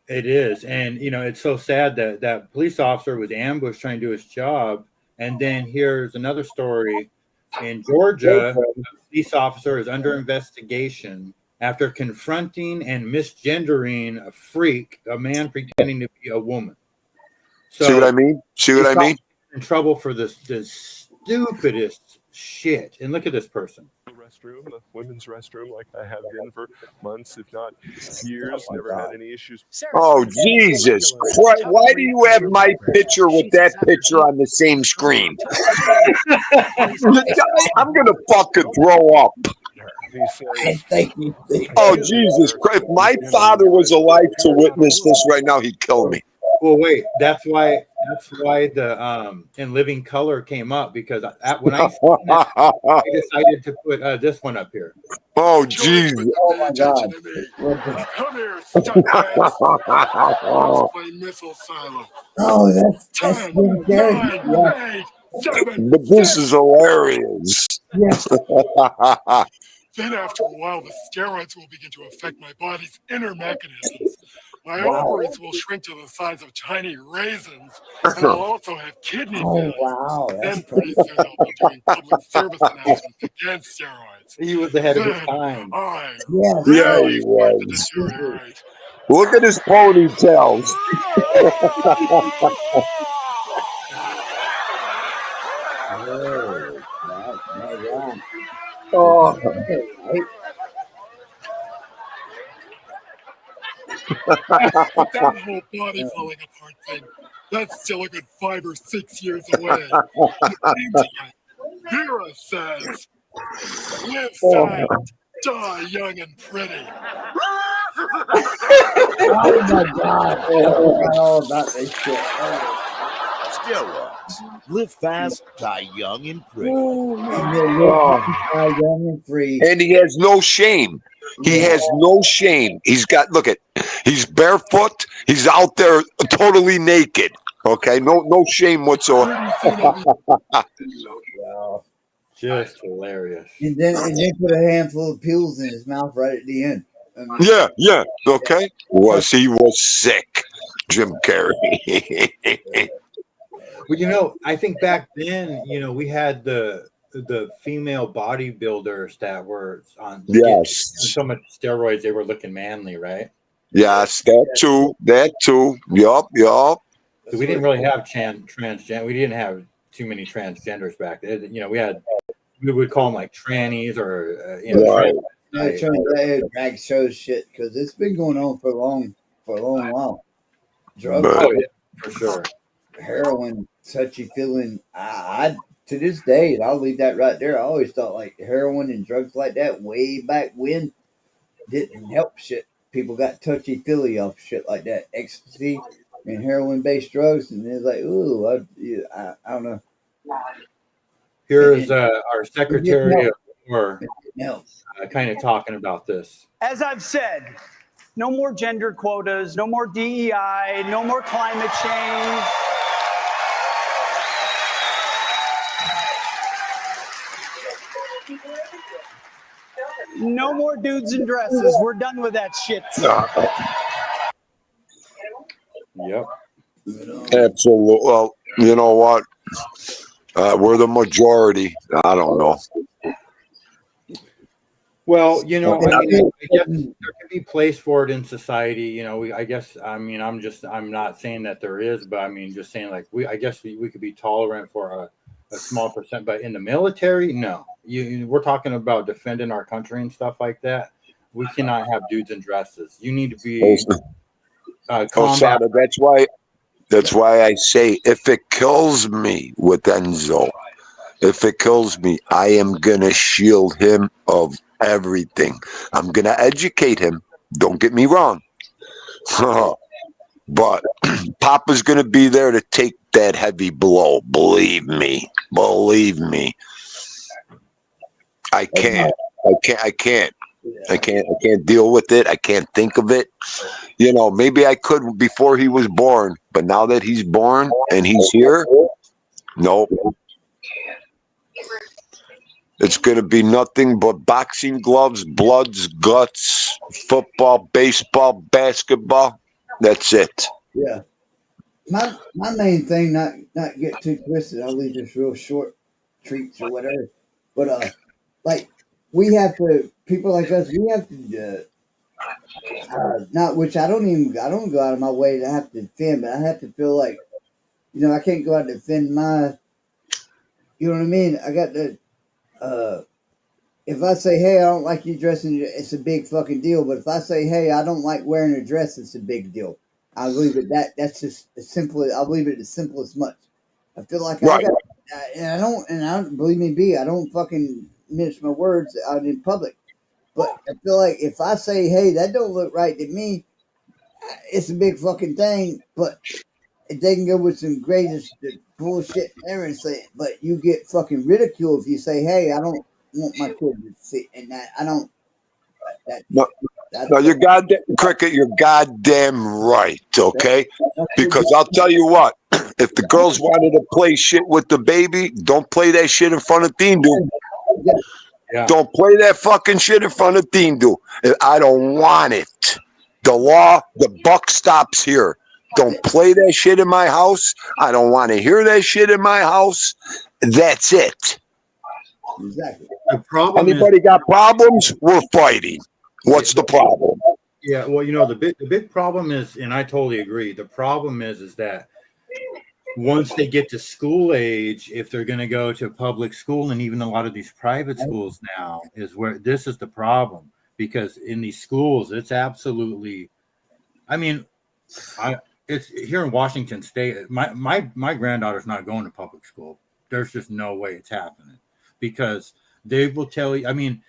It is. And, it's so sad that that police officer was ambushed trying to do his job. And then here's another story in Georgia. A police officer is under investigation after confronting and misgendering a freak, a man pretending to be a woman. So See what I mean? See what I mean? In trouble for the stupidest shit. And look at this person. Restroom, the women's restroom, like I have been for months, if not years, never had any issues. Oh, Jesus Christ. Why do you have my picture with that picture on the same screen? I'm going to fucking throw up. Thank you. Oh, Jesus Christ. If my father was alive to witness this right now, he'd kill me. Well, wait, that's why the In Living Color came up, because when I decided to put this one up here. Oh, jeez. Oh my God. Come here, stuntman. Play missile silo. Oh, that's Jim Carrey. Yeah. 8, 7, But this is hilarious. Yes. Then after a while, the steroids will begin to affect my body's inner mechanisms. My ovaries will shrink to the size of tiny raisins, and I'll also have kidney failure. Oh, wow. Then pretty soon I'll be doing public service announcements against steroids. He was ahead of his time. I Yes. Yeah, he was. Look at his ponytails. Oh. That whole body falling apart thing, that's still a good 5 or 6 years away. Vera says, live fast, die young and pretty. Oh my God. I forgot all about this shit. Steroids. Live fast, die young and pretty. Young and free. And he has no shame. He has no shame. He's barefoot. He's out there totally naked. Okay, no shame whatsoever. Just hilarious. And then put a handful of pills in his mouth right at the end. I mean, Yeah. Okay. He was sick, Jim Carrey. Well, I think back then, we had the female bodybuilders that were on so much steroids they were looking manly, right? Yes, that too. Yup. So we didn't really have transgender. We didn't have too many transgenders back then. We would call them like trannies or right. Drag show shit, because it's been going on for a long while. Drugs, for sure. Heroin, touchy feeling. I to this day, I'll leave that right there. I always thought like heroin and drugs like that way back when didn't help shit. People got touchy feely off shit like that, ecstasy and heroin based drugs, and it's like, ooh, I don't know. Here's our Secretary of War No. kind of talking about this. As I've said, no more gender quotas, no more DEI, no more climate change. No more dudes in dresses. We're done with that shit. Yep. Absolutely. Well, you know what? We're the majority. I don't know. Well, you know, I Okay. mean, I guess there can be place for it in society. You know, I guess, I mean, I'm not saying that there is, but I mean, just saying like I guess we could be tolerant for a small percent, but in the military, no. We're talking about defending our country and stuff like that. We cannot have dudes in dresses. You need to be combat. Osada, that's why I say if it kills me with Enzo, if it kills me, I am gonna shield him of everything. I'm gonna educate him. Don't get me wrong. But Papa's gonna be there to take that heavy blow. Believe me. Believe me. I can't deal with it. I can't think of it. You know, maybe I could before he was born, but now that he's born and he's here, nope. It's going to be nothing but boxing gloves, bloods, guts, football, baseball, basketball. That's it. Yeah. My main thing, not get too twisted. I'll leave this real short treats or whatever. But like we have to, people like us, we have to not, which I don't go out of my way to have to defend, but I have to feel like, you know, I can't go out and defend my, you know what I mean? I got to, if I say, hey, I don't like you dressing, it's a big fucking deal. But if I say, hey, I don't like wearing a dress, it's a big deal. I believe it that's just as simple. I believe it as simple as much. I feel like Right. I don't believe me, B. I don't fucking mince my words out in public. But I feel like if I say, hey, that don't look right to me, it's a big fucking thing. But they can go with some greatest bullshit there and say it. But you get fucking ridiculed if you say, hey, I don't want my kid to sit in that. I don't. No, you're goddamn cricket. You're goddamn right. Okay, because I'll tell you what. If the girls wanted to play shit with the baby, don't play that shit in front of Tindu. Yeah. Don't play that fucking shit in front of Tindu. I don't want it. The law, the buck stops here. Don't play that shit in my house. I don't want to hear that shit in my house. That's it. Exactly. The problem Anybody got problems? We're fighting. What's the problem? Yeah, well, you know, the big problem is, and I totally agree. The problem is that once they get to school age, if they're going to go to public school, and even a lot of these private schools now, is where this is the problem, because in these schools, it's absolutely, I mean, it's here in Washington State. My granddaughter's not going to public school. There's just no way it's happening, because they will tell you. I mean,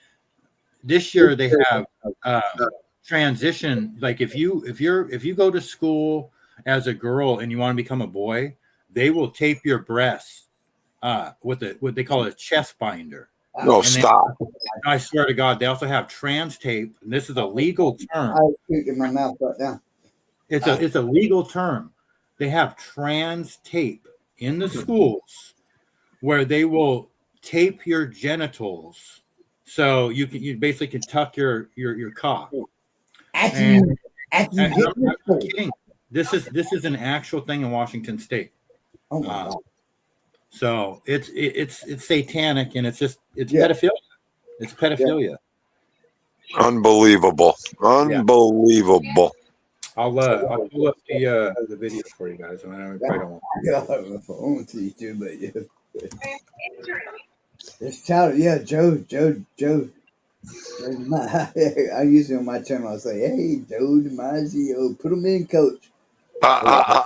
this year they have transition. Like if you go to school as a girl and you want to become a boy, they will tape your breasts with what they call a chest binder. No, stop. I swear to God, they also have trans tape, and this is a legal term. I speak in my mouth right now. It's a legal term. They have trans tape in the schools where they will tape your genitals, so you basically can tuck your cock. And I'm not kidding. This is an actual thing in Washington State. Oh my God. So it's satanic, and it's pedophilia. It's pedophilia. Unbelievable. Unbelievable. I'll pull up the video for you guys. I know probably don't want I have my phone to you too, but yeah. It's child, yeah, Joe. I usually on my channel I say, hey, Joe DiMaggio, put him in, coach. I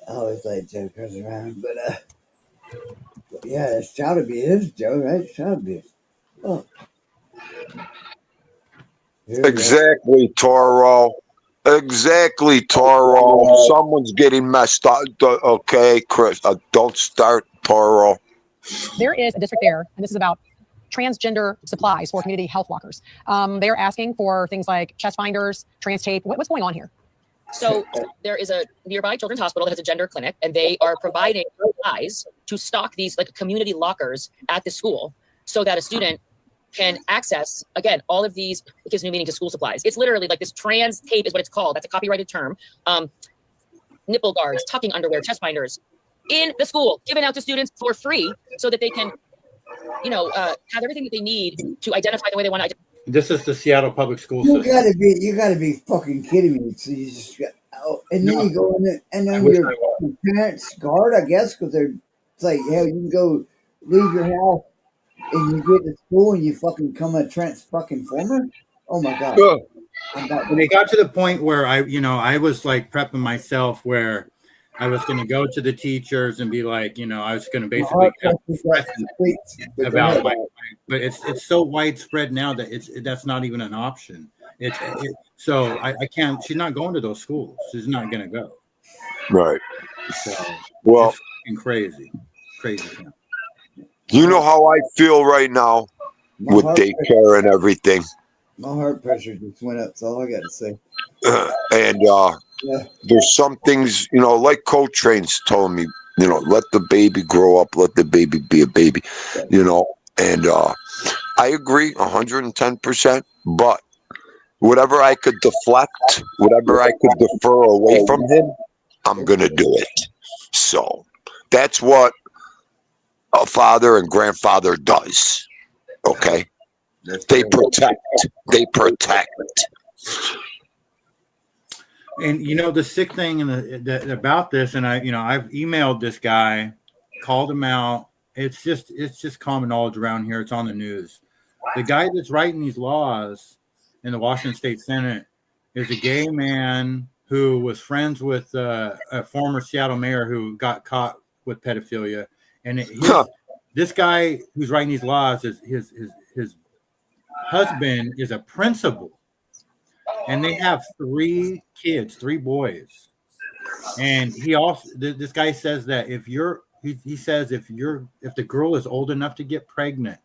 always like Joe comes around, but yeah, it's child abuse, Joe, right? Child abuse. Oh. Exactly, Toro. Exactly, Toro. Someone's getting messed up. Okay, Chris, don't start, Toro. There is a district there, and this is about transgender supplies for community health workers. They're asking for things like chest binders, trans tape. What's going on here? So there is a nearby children's hospital that has a gender clinic, and they are providing supplies to stock these like community lockers at the school, so that a student can access, again, all of these, it gives new meaning to school supplies. It's literally like this trans tape is what it's called. That's a copyrighted term. Nipple guards, tucking underwear, chest binders in the school, given out to students for free so that they can, have everything that they need to identify the way they want to identify. This is the Seattle public school You system. gotta be fucking kidding me. So you just got, and then you go in there, and then wish your parents guard, I guess, because it's like, hell, you can go leave your house and you get to school and you fucking become a trans fucking former. Oh my god! And it got to the point where I was like prepping myself where I was going to go to the teachers and be like, I was going to basically about but it's so widespread now that that's not even an option. So I can't. She's not going to those schools. She's not going to go. Right. So, well, it's crazy. You know how I feel right now with daycare and everything. My heart pressure just went up. That's all I got to say. And there's some things, like Coltrane's told me, let the baby grow up, let the baby be a baby, and I agree 110%, but whatever I could deflect, whatever I could defer away from him, I'm going to do it. So that's what a father and grandfather does. Okay. They protect. And the sick thing about this, and I've emailed this guy, called him out. It's just common knowledge around here. It's on the news. The guy that's writing these laws in the Washington State Senate is a gay man who was friends with a former Seattle mayor who got caught with pedophilia. And this guy who's writing these laws is his husband is a principal. And they have 3 kids, 3 boys. And this guy says that if the girl is old enough to get pregnant,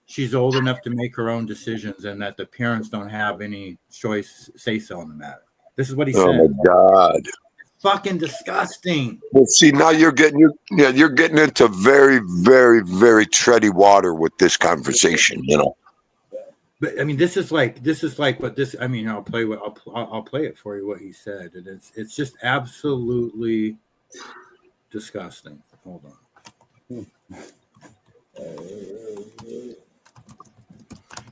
she's old enough to make her own decisions, and that the parents don't have any choice, say so in the matter. This is what he said. Oh my God. It's fucking disgusting. Well, see, now you're getting into very, very, very tready water with this conversation, But I mean, this is like what this. I mean, I'll play it for you what he said, and it's just absolutely disgusting. Hold on.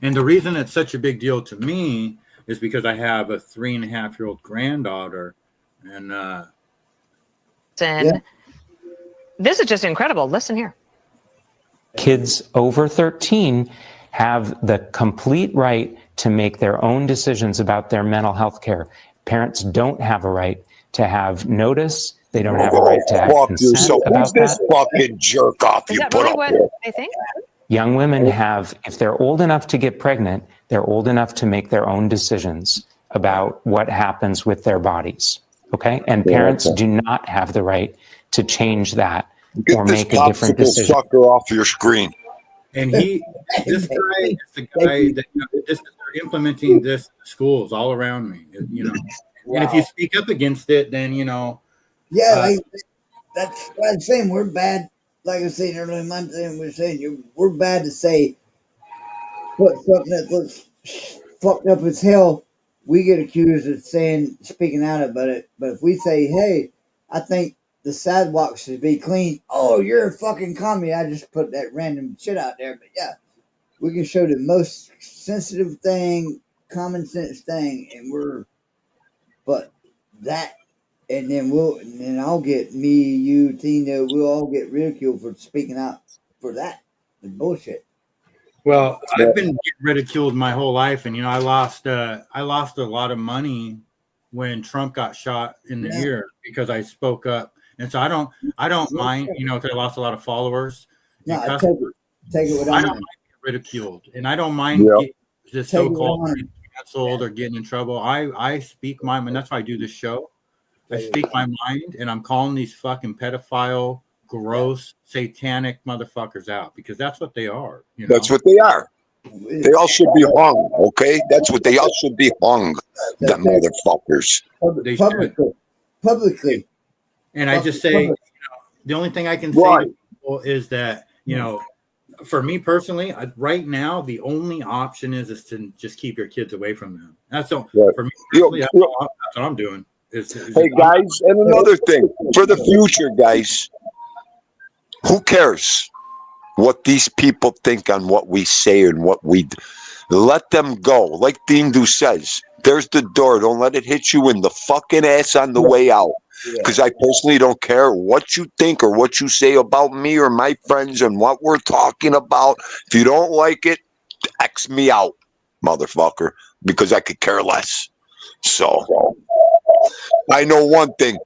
And the reason it's such a big deal to me is because I have a 3.5-year-old granddaughter, and this is just incredible. Listen here. Kids over 13 have the complete right to make their own decisions about their mental health care. Parents don't have a right to have notice. They don't have a right to have consent about this that. fucking jerk off Is you that put really up what there? they think? Young women have, if they're old enough to get pregnant, they're old enough to make their own decisions about what happens with their bodies. Okay? And parents do not have the right to change that or make a different decision. Sucker off your screen. And this guy is the guy that they're implementing this in schools all around me. And if you speak up against it, then that's what I'm saying. We're bad. Like I was saying earlier in my thing, we're bad to say, put something that looks fucked up as hell. We get accused of speaking out about it. But if we say, hey, I think the sidewalk should be clean. Oh, you're a fucking commie. I just put that random shit out there. But yeah, we can show the most sensitive thing, common sense thing, and then I'll get you, Tina, we'll all get ridiculed for speaking out for that. The bullshit. Well, I've been getting ridiculed my whole life, and I lost a lot of money when Trump got shot in the ear because I spoke up. And so I don't mind, because I lost a lot of followers. No, take it I don't mind getting ridiculed, and I don't mind getting this so-called canceled or getting in trouble. I speak my mind. That's why I do this show. I speak my mind, and I'm calling these fucking pedophile, gross, satanic motherfuckers out because that's what they are. That's what they are. They all should be hung. Okay, that's what they all should be hung. The motherfuckers. Publicly. And I just say, the only thing I can say to people is that, For me personally, right now the only option is to just keep your kids away from them. That's all. Right. For me personally, that's what I'm doing. Hey guys, and another thing for the future, guys, who cares what these people think on what we say and what we do? Let them go. Like Dindu says, there's the door. Don't let it hit you in the fucking ass on the way out. Because I personally don't care what you think or what you say about me or my friends and what we're talking about. If you don't like it, X me out, motherfucker, because I could care less. So I know one thing.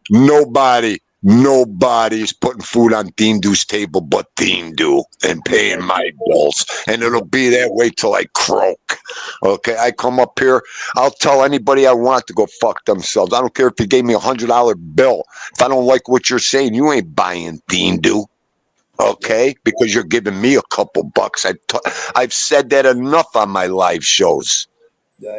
Nobody's putting food on Dindu's table but Dindu and paying my bills. And it'll be that way till I croak. Okay, I come up here, I'll tell anybody I want to go fuck themselves. I don't care if you gave me $100 bill. If I don't like what you're saying, you ain't buying Dindu. Okay, because you're giving me a couple bucks. I've said that enough on my live shows.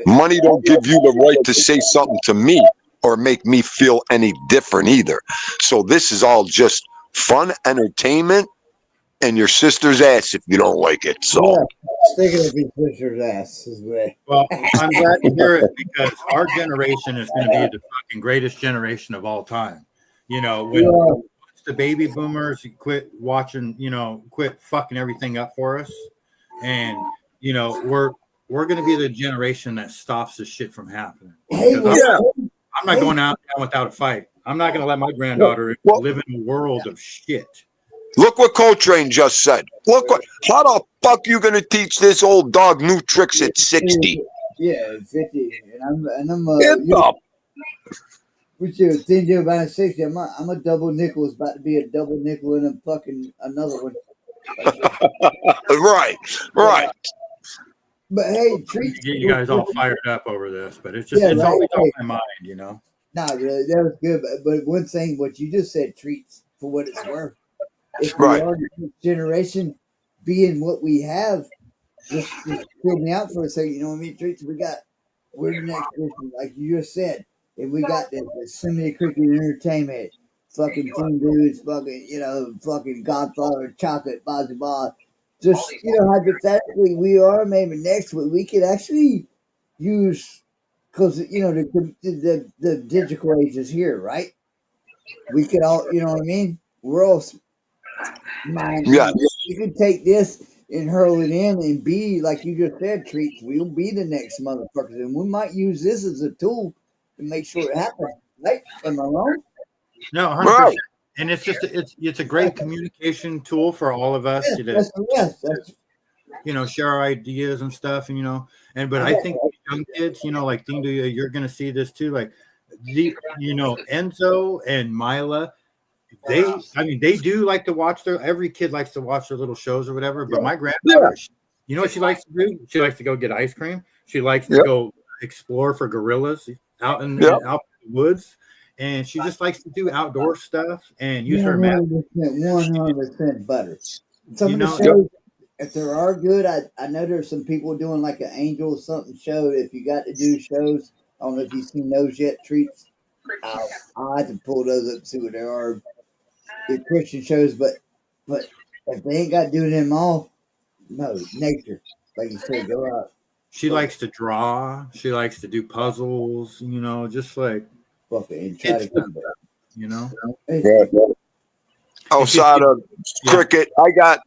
Money don't give you the right to say something to me or make me feel any different either. So this is all just fun entertainment and your sister's ass if you don't like it. So Sticking up your sister's ass is way. Well, I'm glad to hear it because our generation is going to be the fucking greatest generation of all time. You know, when the baby boomers quit watching, quit fucking everything up for us, and we're going to be the generation that stops this shit from happening. I'm not going out without a fight. I'm not going to let my granddaughter live in a world of shit. Look what Coltrane just said. How the fuck you going to teach this old dog new tricks at 60? Yeah, 50. And I'm Get up. What you think about 60? I'm a double nickel. It's about to be a double nickel and another one. Right. But hey, treats. Get you guys all fired up over this, but it's just it's always on my mind, Nah, really, that was good. But one thing, what you just said, treats for what it's worth. If Right. we are the next generation, being what we have, just hear me out for a second. You know what I mean? Treats, we're the next generation, like you just said. And we got the Symphony Cricket Entertainment, fucking Team Dudes, fucking Godfather, Chocolate, Bozzy. Just, hypothetically, we are maybe next week. We could actually use, because, the digital age is here, right? We could all, you know what I mean? We're all, you could take this and hurl it in and be, like you just said, Treats, we'll be the next motherfuckers. And we might use this as a tool to make sure it happens, right? Am I wrong? No, 100%. And it's just it's a great communication tool for all of us to share our ideas and stuff, and but I think young kids, like Dindu, you're gonna see this too, like Enzo and Mila, they do like to watch every kid likes to watch their little shows or whatever, but my granddaughter, you know what she likes to do? She likes to go get ice cream. She likes to go explore for gorillas out in the woods. And she just likes to do outdoor stuff and use her map. 100% butter. Some of the shows, if there are good, I know there's some people doing like an Angel something show. If you got to do shows, I don't know if you've seen those yet, Treats. I'll have to pull those up and see what there are. The Christian shows, but if they ain't got to do them all, no, nature. Like you said, go out. She likes to draw. She likes to do puzzles, just like outside of cricket, I got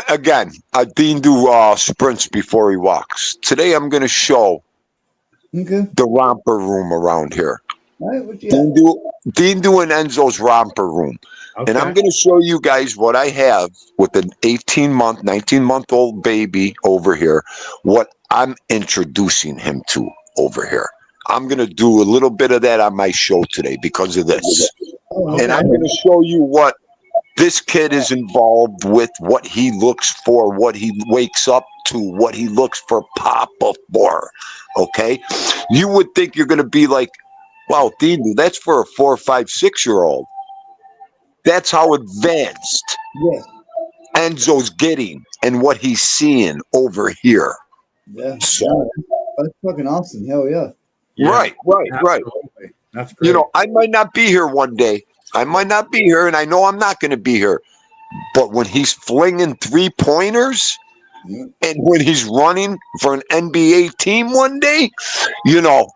again Dindu sprints before he walks. Today I'm going to show the romper room around here. Dindu and Enzo's romper room. And I'm going to show you guys what I have with an 19-month-old baby over here, what I'm introducing him to over here. I'm going to do a little bit of that on my show today because of this. And I'm going to show you what this kid is involved with, what he looks for, what he wakes up to, what he looks for Papa for. Okay? You would think you're going to be like, wow, Dindu, that's for a 4, 5, 6-year-old. That's how advanced Enzo's getting and what he's seeing over here. Yeah. So, that's fucking awesome. Hell yeah. Right. That's great. I might not be here one day. I might not be here, and I know I'm not going to be here. But when he's flinging 3-pointers and when he's running for an NBA team one day, you know,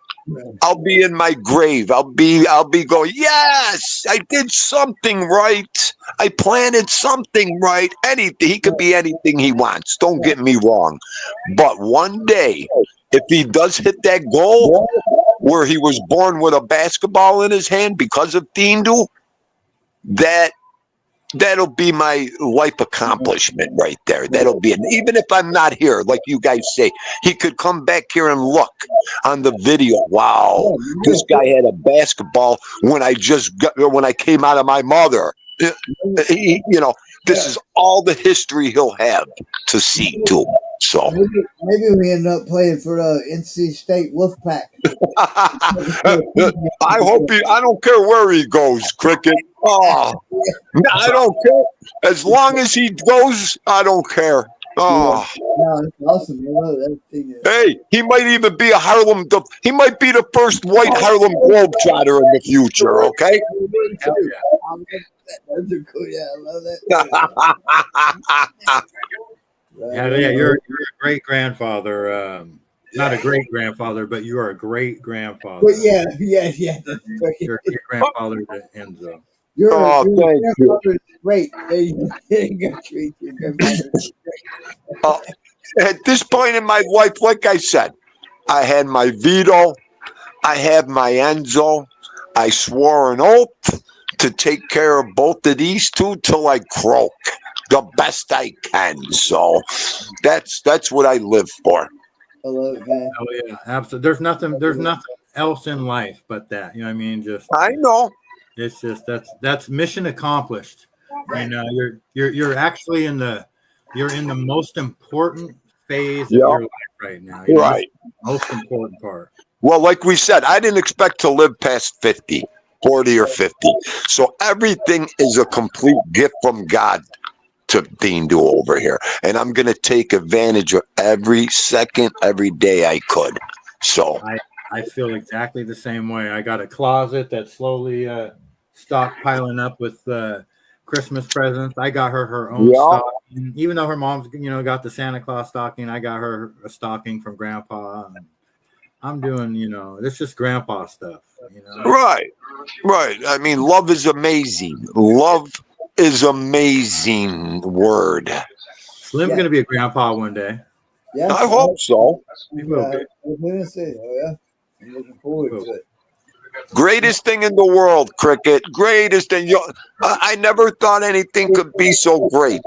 I'll be in my grave. I'll be going, yes, I did something right. I planted something right. Anything. He could be anything he wants. Don't get me wrong. But one day, if he does hit that goal where he was born with a basketball in his hand because of Tindu, that'll be my life accomplishment right there. That'll be even if I'm not here, like you guys say, he could come back here and look on the video. Wow, this guy had a basketball when I came out of my mother. You know, this is all the history he'll have to see too. So maybe we end up playing for NC State Wolfpack. I hope I don't care where he goes, Cricket. Oh, I don't care. As long as he goes, I don't care. Oh, no, that's awesome. I love that thing. Hey, he might even be he might be the first white Harlem Globetrotter in the future, okay? Those are cool. Yeah, I love that. Yeah, you're a great grandfather. Not a great grandfather, but you are a great grandfather. But yeah. You're a great grandfather to Enzo. Thank you. Great. There you go. Treat your grandfather. At this point in my life, like I said, I had my Vito, I have my Enzo. I swore an oath to take care of both of these two till I croak the best I can. So that's what I live for. I love it, man. Oh yeah, absolutely. There's nothing else in life but that. You know what I mean? I know. It's just that's mission accomplished. And you're actually in the most important phase of your life right now. Right. Most important part. Well, like we said, I didn't expect to live past 50, 40 or 50. So everything is a complete gift from God to Tindu over here. And I'm going to take advantage of every second, every day I could. So I feel exactly the same way. I got a closet that's slowly stockpiling up with Christmas presents. I got her own stocking. Even though her mom's, got the Santa Claus stocking, I got her a stocking from Grandpa. And I'm doing, it's just Grandpa stuff. Right. I mean, love is amazing. Love is amazing word. Slim's going to be a grandpa one day. Yeah, I hope so. He will be. I'm looking forward to it. Greatest thing in the world, Cricket. Greatest thing. I never thought anything could be so great.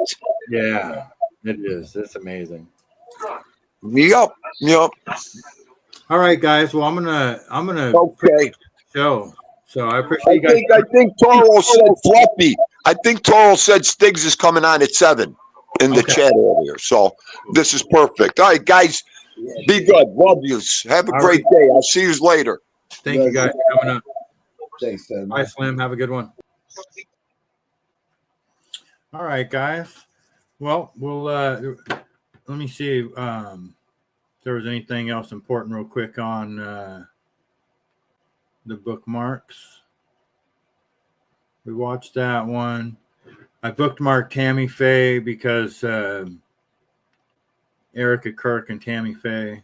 Yeah, it is. It's amazing. Yep. All right, guys. Well, I'm gonna okay. Show. So I appreciate you guys. I think Toro said Fluffy. I think Toro said Stiggs is coming on at 7 in the chat earlier. So this is perfect. All right, guys. Be good. Love yous. Have a great day. I'll see you later. Thank you guys for coming up. Thanks, man. Bye, Slim. Have a good one. All right, guys. Well, we'll let me see if there was anything else important real quick on the bookmarks. We watched that one. I bookmarked Tammy Faye because Erica Kirk and Tammy Faye.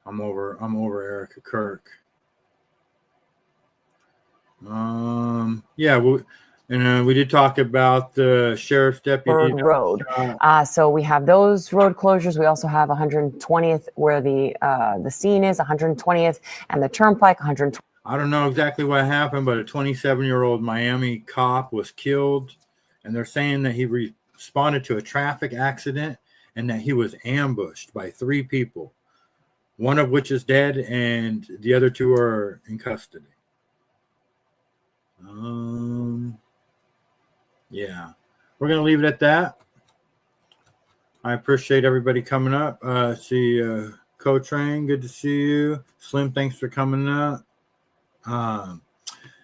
I'm over Erica Kirk. We did talk about the sheriff's deputy road. So we have those road closures. We also have 120th where the scene is, 120th, and the turnpike 120th. I don't know exactly what happened, but a 27-year-old Miami cop was killed, and they're saying that he responded to a traffic accident and that he was ambushed by 3 people, one of which is dead, and the other 2 are in custody. Yeah, we're going to leave it at that. I appreciate everybody coming up. See Co-Train, good to see you. Slim, thanks for coming up. I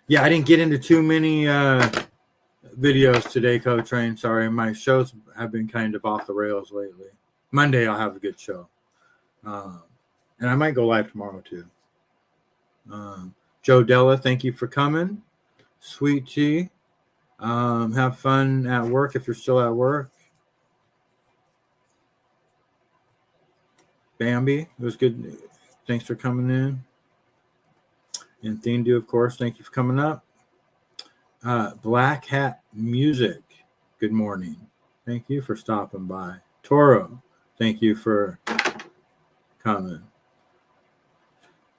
didn't get into too many videos today, Co-Train. Sorry, my shows have been kind of off the rails lately. Monday, I'll have a good show. And I might go live tomorrow, too. Joe Della, thank you for coming. Sweet Tea. Have fun at work if you're still at work. Bambi, it was good. Thanks for coming in. And Thindu, of course, thank you for coming up. Black Hat Music, good morning. Thank you for stopping by. Toro, thank you for coming.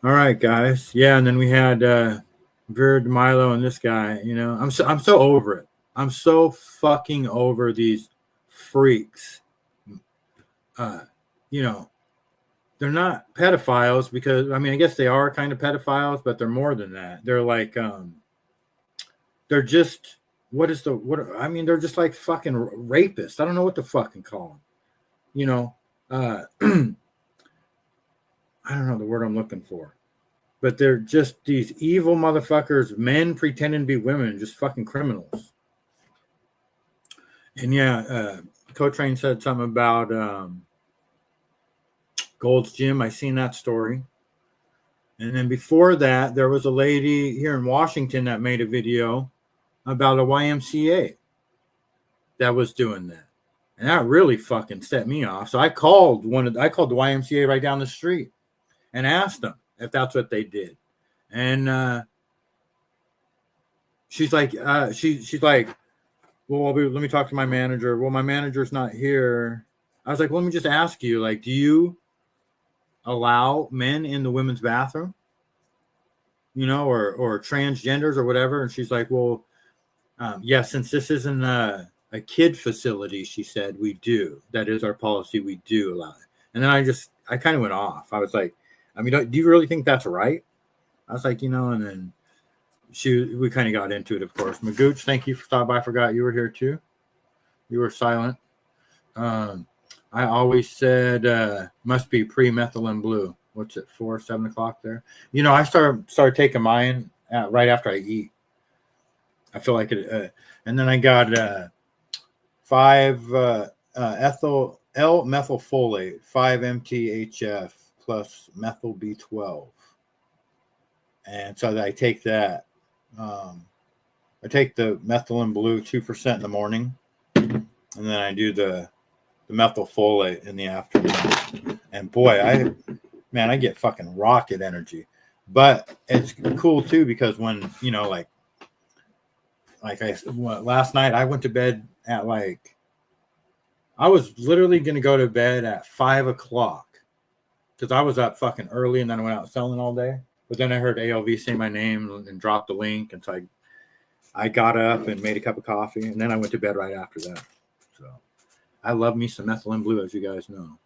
All right, guys. Yeah, and then we had Vera DeMilo and this guy. You know, I'm so over it. I'm so fucking over these freaks. You know, they're not pedophiles because, I mean, I guess they are kind of pedophiles, but they're more than that. They're like, they're just, I mean, they're just like fucking rapists. I don't know what to fucking call them. You know, I don't know the word I'm looking for, but they're just these evil motherfuckers, men pretending to be women, just fucking criminals. And yeah, Cotrain said something about Gold's Gym. I seen that story. And then before that, there was a lady here in Washington that made a video about a YMCA that was doing that. And that really fucking set me off. So I called the YMCA right down the street and asked them if that's what they did. And she's like, well, let me talk to my manager. Well, my manager's not here. I was like, well, let me just ask you, like, do you allow men in the women's bathroom, you know, or transgenders or whatever? And she's like, well, yeah, since this isn't a kid facility, she said, we do. That is our policy. We do allow it. And then I kind of went off. I was like, I mean, do you really think that's right? I was like, you know, and then we kind of got into it, of course. Magooch, thank you for stopping by. I forgot you were here too. You were silent. I always said must be pre-methylene blue. What's it, 7 o'clock there? You know, I started taking mine right after I eat. I feel like it. And then I got 5 ethyl L-methylfolate, 5 MTHF plus methyl B12. And so I take that. I take the methylene blue 2% in the morning, and then I do the methylfolate in the afternoon. And boy, I get fucking rocket energy. But it's cool too because when, you know, like last night I went to bed at I was literally going to go to bed at 5 o'clock because I was up fucking early and then I went out selling all day. But then I heard ALV say my name and dropped the link. And so I got up and made a cup of coffee. And then I went to bed right after that. So I love me some methylene blue, as you guys know.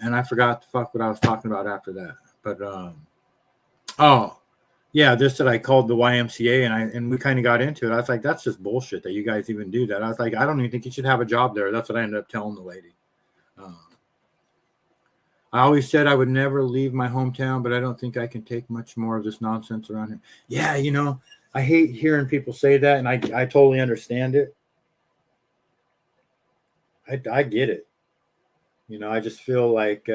And I forgot the fuck what I was talking about after that. But, oh, yeah, this that I called the YMCA and we kind of got into it. I was like, that's just bullshit that you guys even do that. I was like, I don't even think you should have a job there. That's what I ended up telling the lady. I always said I would never leave my hometown, but I don't think I can take much more of this nonsense around here. Yeah, you know, I hate hearing people say that, and I totally understand it. I get it. You know, I just feel like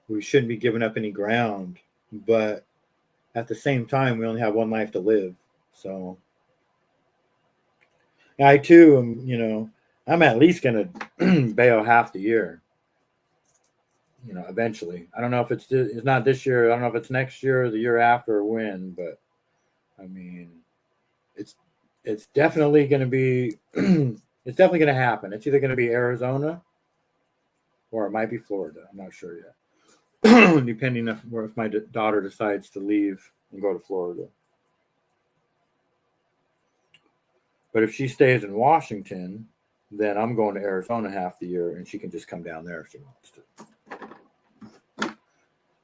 we shouldn't be giving up any ground, but at the same time, we only have one life to live. So I too am, you know, I'm at least going to bail half the year. You know, eventually. I don't know if it's not this year. I don't know if it's next year or the year after or when, but I mean, it's definitely going to be, it's definitely going to happen. It's either going to be Arizona or it might be Florida. I'm not sure yet. Depending if my daughter decides to leave and go to Florida. But if she stays in Washington, then I'm going to Arizona half the year and she can just come down there if she wants to.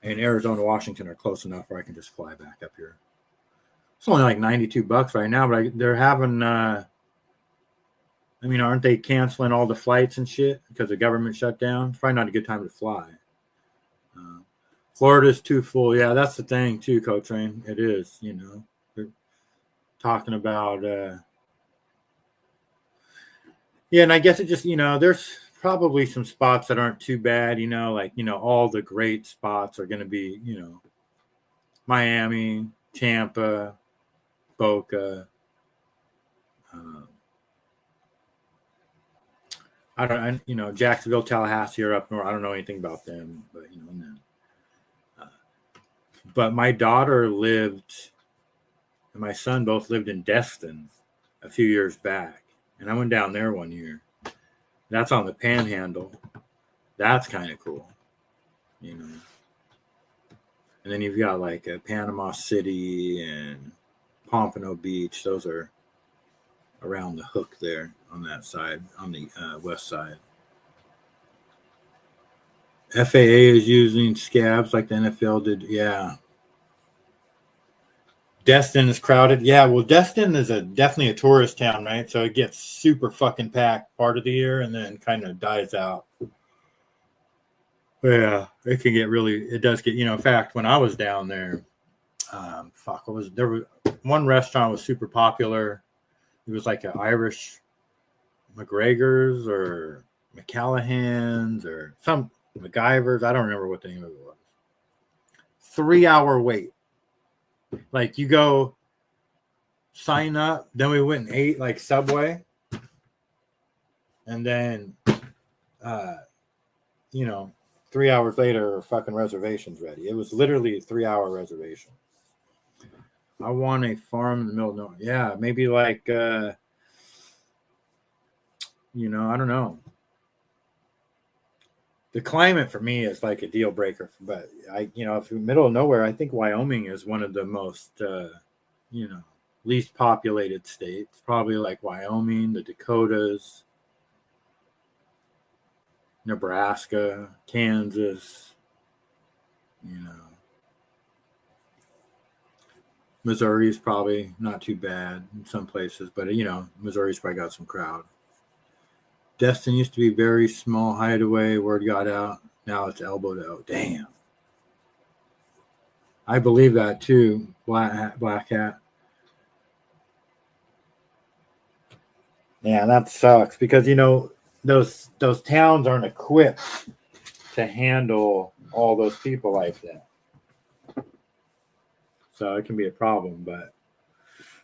And Arizona, Washington are close enough where I can just fly back up here. It's only like $92 right now, but they're having, I mean, aren't they canceling all the flights and shit because the government shut down? It's probably not a good time to fly. Florida's too full. Yeah, that's the thing too, Cotrain. It is, you know. They're talking about, yeah, and I guess it just, you know, there's probably some spots that aren't too bad, you know, like, you know, all the great spots are going to be, you know, Miami, Tampa, Boca, I don't, you know, Jacksonville, Tallahassee are up north. I don't know anything about them, but you know, and then, but my daughter lived, and my son both lived in Destin a few years back, and I went down there one year. That's on the Panhandle. That's kind of cool, you know. And then you've got like Panama City and Pompano Beach. Those are around the hook there on that side, on the west side. FAA is using scabs like the NFL did. Yeah. Destin is crowded. Yeah, well, Destin is definitely a tourist town, right? So it gets super fucking packed part of the year and then kind of dies out. Yeah, it can get it does get, you know, in fact, when I was down there, there was one restaurant was super popular. It was like an Irish McGregor's or McCallahan's or some MacGyver's. I don't remember what the name of it was. 3-hour wait. Like you go sign up, then we went and ate like Subway. And then, you know, 3 hours later, fucking reservation's ready. It was literally a 3-hour reservation. I want a farm in the middle of nowhere. Yeah, maybe like, you know, I don't know. The climate for me is like a deal breaker, but you know, if you're middle of nowhere, I think Wyoming is one of the most, you know, least populated states. Probably like Wyoming, the Dakotas, Nebraska, Kansas, you know. Missouri's probably not too bad in some places, but you know, Missouri's probably got some crowd. Destin used to be very small hideaway. Word got out. Now it's elbow to elbow. Damn. I believe that too. Black hat. Yeah, that sucks because you know those towns aren't equipped to handle all those people like that. So it can be a problem, but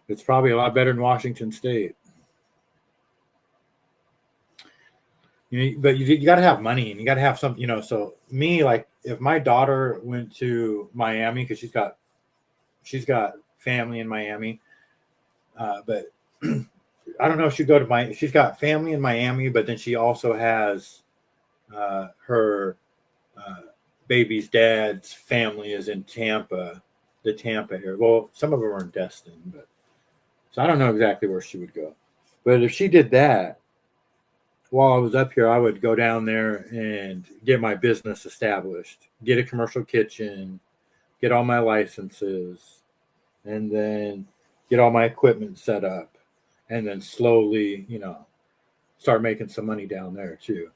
it's probably a lot better than Washington State. You know, but you got to have money and you got to have something, you know. So me, like, if my daughter went to Miami because she's got family in Miami, but I don't know if she'd go to Miami. She's got family in Miami, but then she also has her baby's dad's family is in Tampa, the Tampa area. Well, some of them are in Destin, but so I don't know exactly where she would go. But if she did that, while I was up here, I would go down there and get my business established, get a commercial kitchen, get all my licenses, and then get all my equipment set up, and then slowly, you know, start making some money down there too.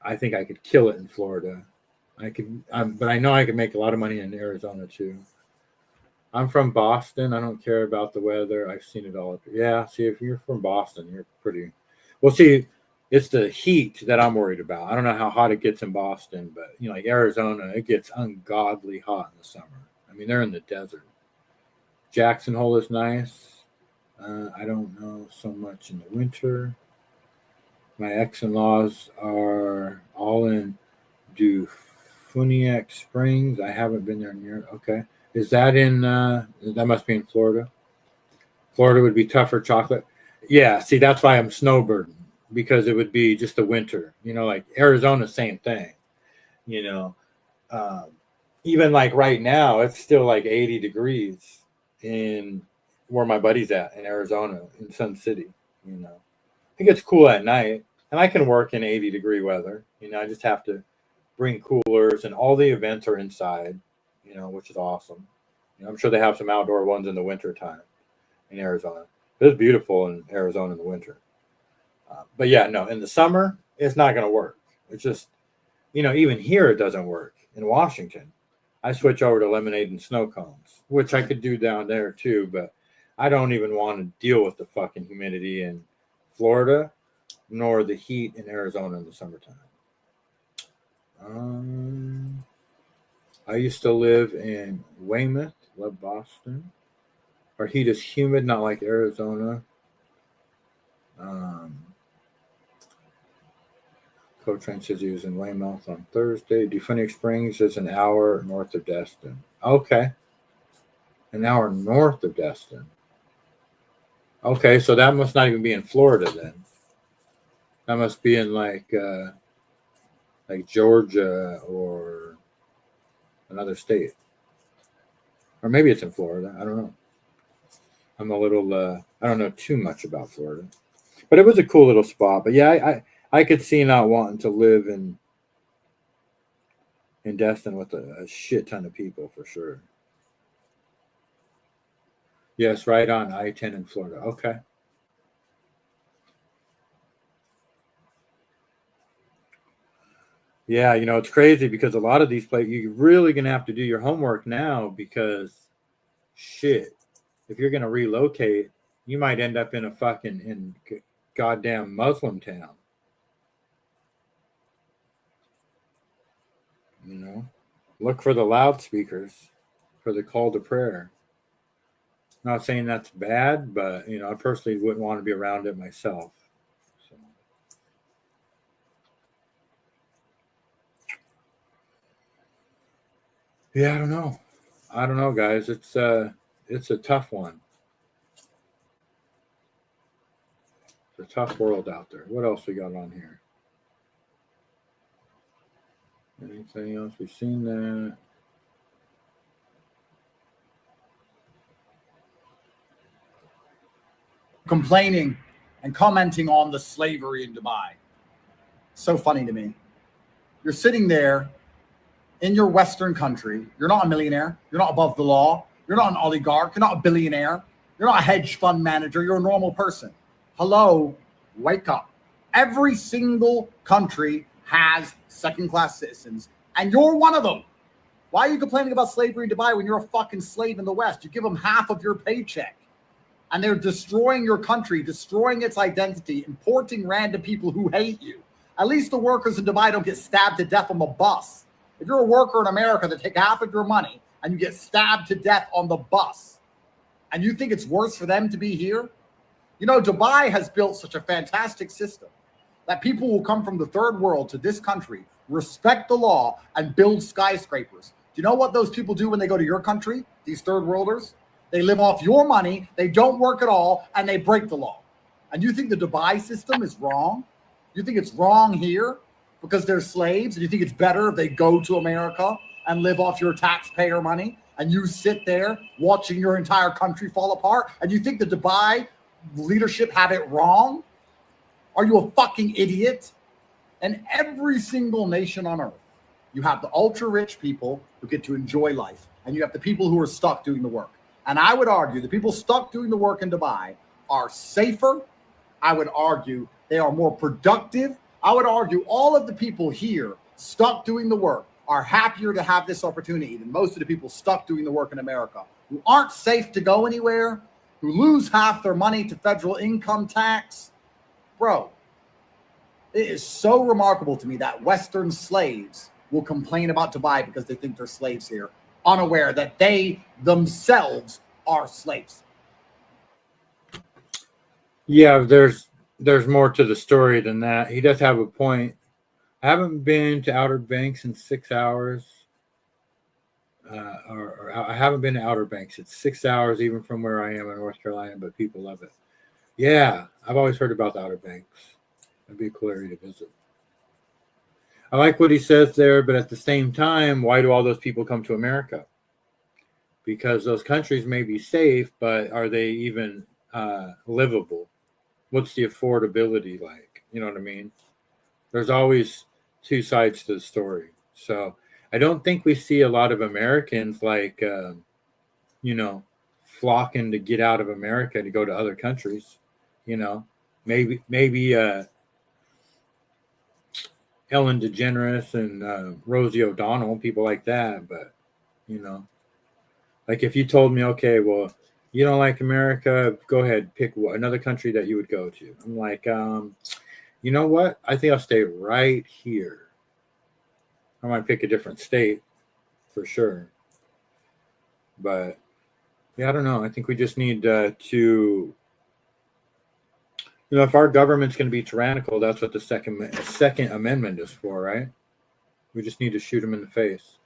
I think I could kill it in Florida. But I know I could make a lot of money in Arizona too. I'm from Boston. I don't care about the weather. I've seen it all. Yeah, see, if you're from Boston, you're pretty... Well, see, it's the heat that I'm worried about. I don't know how hot it gets in Boston, but, you know, like Arizona, it gets ungodly hot in the summer. I mean, they're in the desert. Jackson Hole is nice. I don't know so much in the winter. My ex-in-laws are all in Dufuniak Springs. I haven't been there in years. Okay. Is that in, that must be in Florida. Florida would be tougher chocolate. Yeah, see, that's why I'm snowbirding, because it would be just the winter. You know, like Arizona, same thing. You know, even like right now, it's still like 80 degrees in where my buddy's at in Arizona, in Sun City. You know, it gets cool at night, and I can work in 80-degree weather. You know, I just have to bring coolers, and all the events are inside. You know, which is awesome. You know, I'm sure they have some outdoor ones in the winter time in Arizona. It's beautiful in Arizona in the winter. But yeah, no, in the summer, it's not going to work. It's just, you know, even here, it doesn't work. In Washington, I switch over to lemonade and snow cones, which I could do down there too, but I don't even want to deal with the fucking humidity in Florida, nor the heat in Arizona in the summertime. I used to live in Weymouth, love Boston. Our heat is humid, not like Arizona. Co-train says he was in Weymouth on Thursday. Defending Springs is an hour north of Destin. Okay. An hour north of Destin. Okay, so that must not even be in Florida then. That must be in like Georgia or another state. Or maybe it's in Florida. I don't know. I'm a little I don't know too much about Florida. But it was a cool little spot. But yeah, I could see not wanting to live in Destin with a shit ton of people for sure. Yes, right on I-10 in Florida. Okay. Yeah, you know, it's crazy because a lot of these places, you're really going to have to do your homework now because shit, if you're going to relocate, you might end up in a fucking goddamn Muslim town. You know, look for the loudspeakers for the call to prayer. Not saying that's bad, but you know, I personally wouldn't want to be around it myself. So. Yeah, I don't know, guys. It's a tough one. It's a tough world out there. What else we got on here? Anything else? We've seen that. Complaining and commenting on the slavery in Dubai. So funny to me. You're sitting there in your Western country. You're not a millionaire. You're not above the law. You're not an oligarch. You're not a billionaire. You're not a hedge fund manager. You're a normal person. Hello, wake up. Every single country has second-class citizens, and you're one of them. Why are you complaining about slavery in Dubai when you're a fucking slave in the West? You give them half of your paycheck. And they're destroying your country, destroying its identity, importing random people who hate you. At least the workers in Dubai don't get stabbed to death on the bus. If you're a worker in America, they take half of your money and you get stabbed to death on the bus. And you think it's worse for them to be here? You know, Dubai has built such a fantastic system that people will come from the third world to this country, respect the law, and build skyscrapers. Do you know what those people do when they go to your country, these third worlders? They live off your money, they don't work at all, and they break the law. And you think the Dubai system is wrong? You think it's wrong here because they're slaves? And you think it's better if they go to America and live off your taxpayer money? And you sit there watching your entire country fall apart? And you think the Dubai leadership have it wrong? Are you a fucking idiot? And every single nation on earth, you have the ultra-rich people who get to enjoy life. And you have the people who are stuck doing the work. And I would argue the people stuck doing the work in Dubai are safer. I would argue they are more productive. I would argue all of the people here stuck doing the work are happier to have this opportunity than most of the people stuck doing the work in America, who aren't safe to go anywhere, who lose half their money to federal income tax. Bro, it is so remarkable to me that Western slaves will complain about Dubai because they think they're slaves here, unaware that they themselves are slaves. Yeah, there's more to the story than that. He does have a point. I haven't been to Outer Banks in 6 hours. Or I haven't been to Outer Banks. It's 6 hours even from where I am in North Carolina, but people love it. Yeah, I've always heard about the Outer Banks. It'd be a cool area to visit. I like what he says there, but at the same time, why do all those people come to America? Because those countries may be safe, but are they even livable? What's the affordability like? You know what I mean? There's always two sides to the story. So I don't think we see a lot of Americans like, flocking to get out of America to go to other countries. You know, maybe Ellen DeGeneres and Rosie O'Donnell, people like that. But, like if you told me, okay, well, you don't like America, go ahead, pick another country that you would go to. I'm like, you know what? I think I'll stay right here. I might pick a different state for sure. But Yeah, I don't know. I think we just need to, if our government's going to be tyrannical, that's what the Second Amendment is for, right? We just need to shoot them in the face.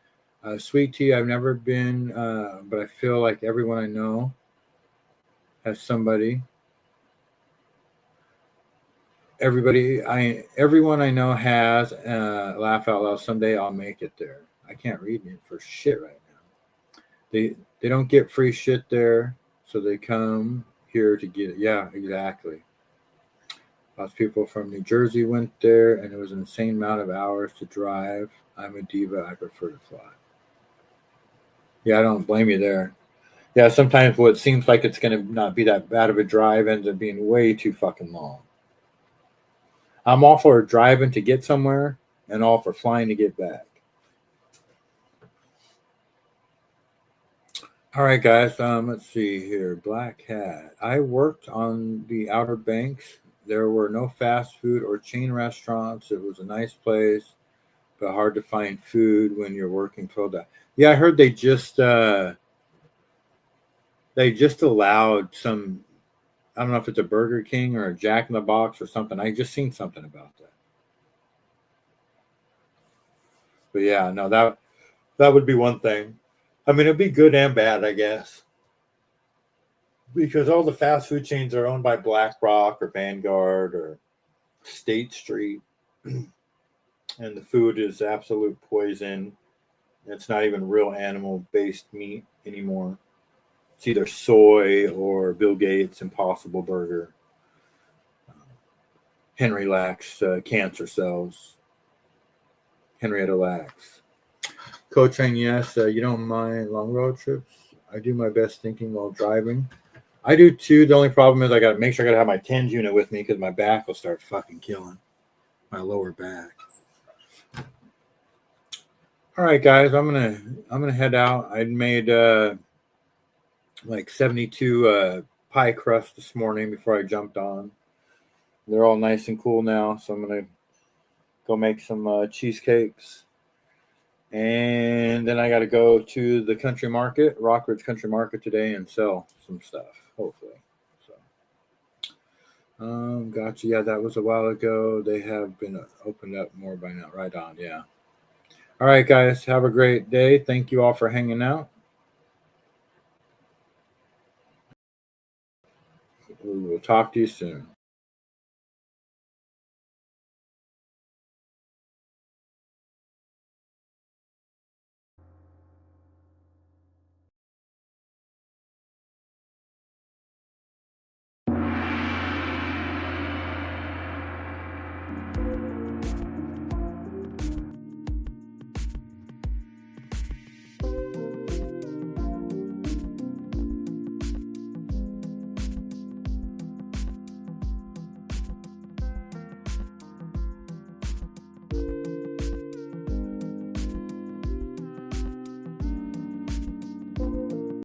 Sweet tea, I've never been, but I feel like everyone I know has somebody. Everyone I know has. Laugh out loud. Someday I'll make it there. I can't read it for shit right now. They don't get free shit there, so they come here to get it. Yeah, exactly. Lots of people from New Jersey went there, and it was an insane amount of hours to drive. I'm a diva. I prefer to fly. Yeah, I don't blame you there. Yeah, sometimes what seems like it's going to not be that bad of a drive ends up being way too fucking long. I'm all for driving to get somewhere and all for flying to get back. All right, guys. Let's see here. Black Hat. I worked on the Outer Banks. There were no fast food or chain restaurants. It was a nice place, but hard to find food when you're working 12 hours. Yeah, I heard they just allowed some. I don't know if it's a Burger King or a Jack in the Box or something. I just seen something about that. But yeah, no, that would be one thing. I mean, it'd be good and bad, I guess. Because all the fast food chains are owned by BlackRock or Vanguard or State Street. And the food is absolute poison. It's not even real animal-based meat anymore. It's either soy or Bill Gates' Impossible Burger. Henry lacks cancer cells. Henrietta lacks. Co-train, yes. You don't mind long road trips? I do my best thinking while driving. I do too. The only problem is I got to make sure I got to have my TENS unit with me because my back will start fucking killing. My lower back. All right, guys. I'm gonna head out. I made like 72 pie crust this morning before I jumped on. They're all nice and cool now, so I'm gonna go make some cheesecakes. And then I got to go to the country market, Rockridge Country Market today, and sell some stuff, hopefully. So, gotcha. Yeah, that was a while ago. They have been opened up more by now. Right on. Yeah. All right, guys. Have a great day. Thank you all for hanging out. We will talk to you soon.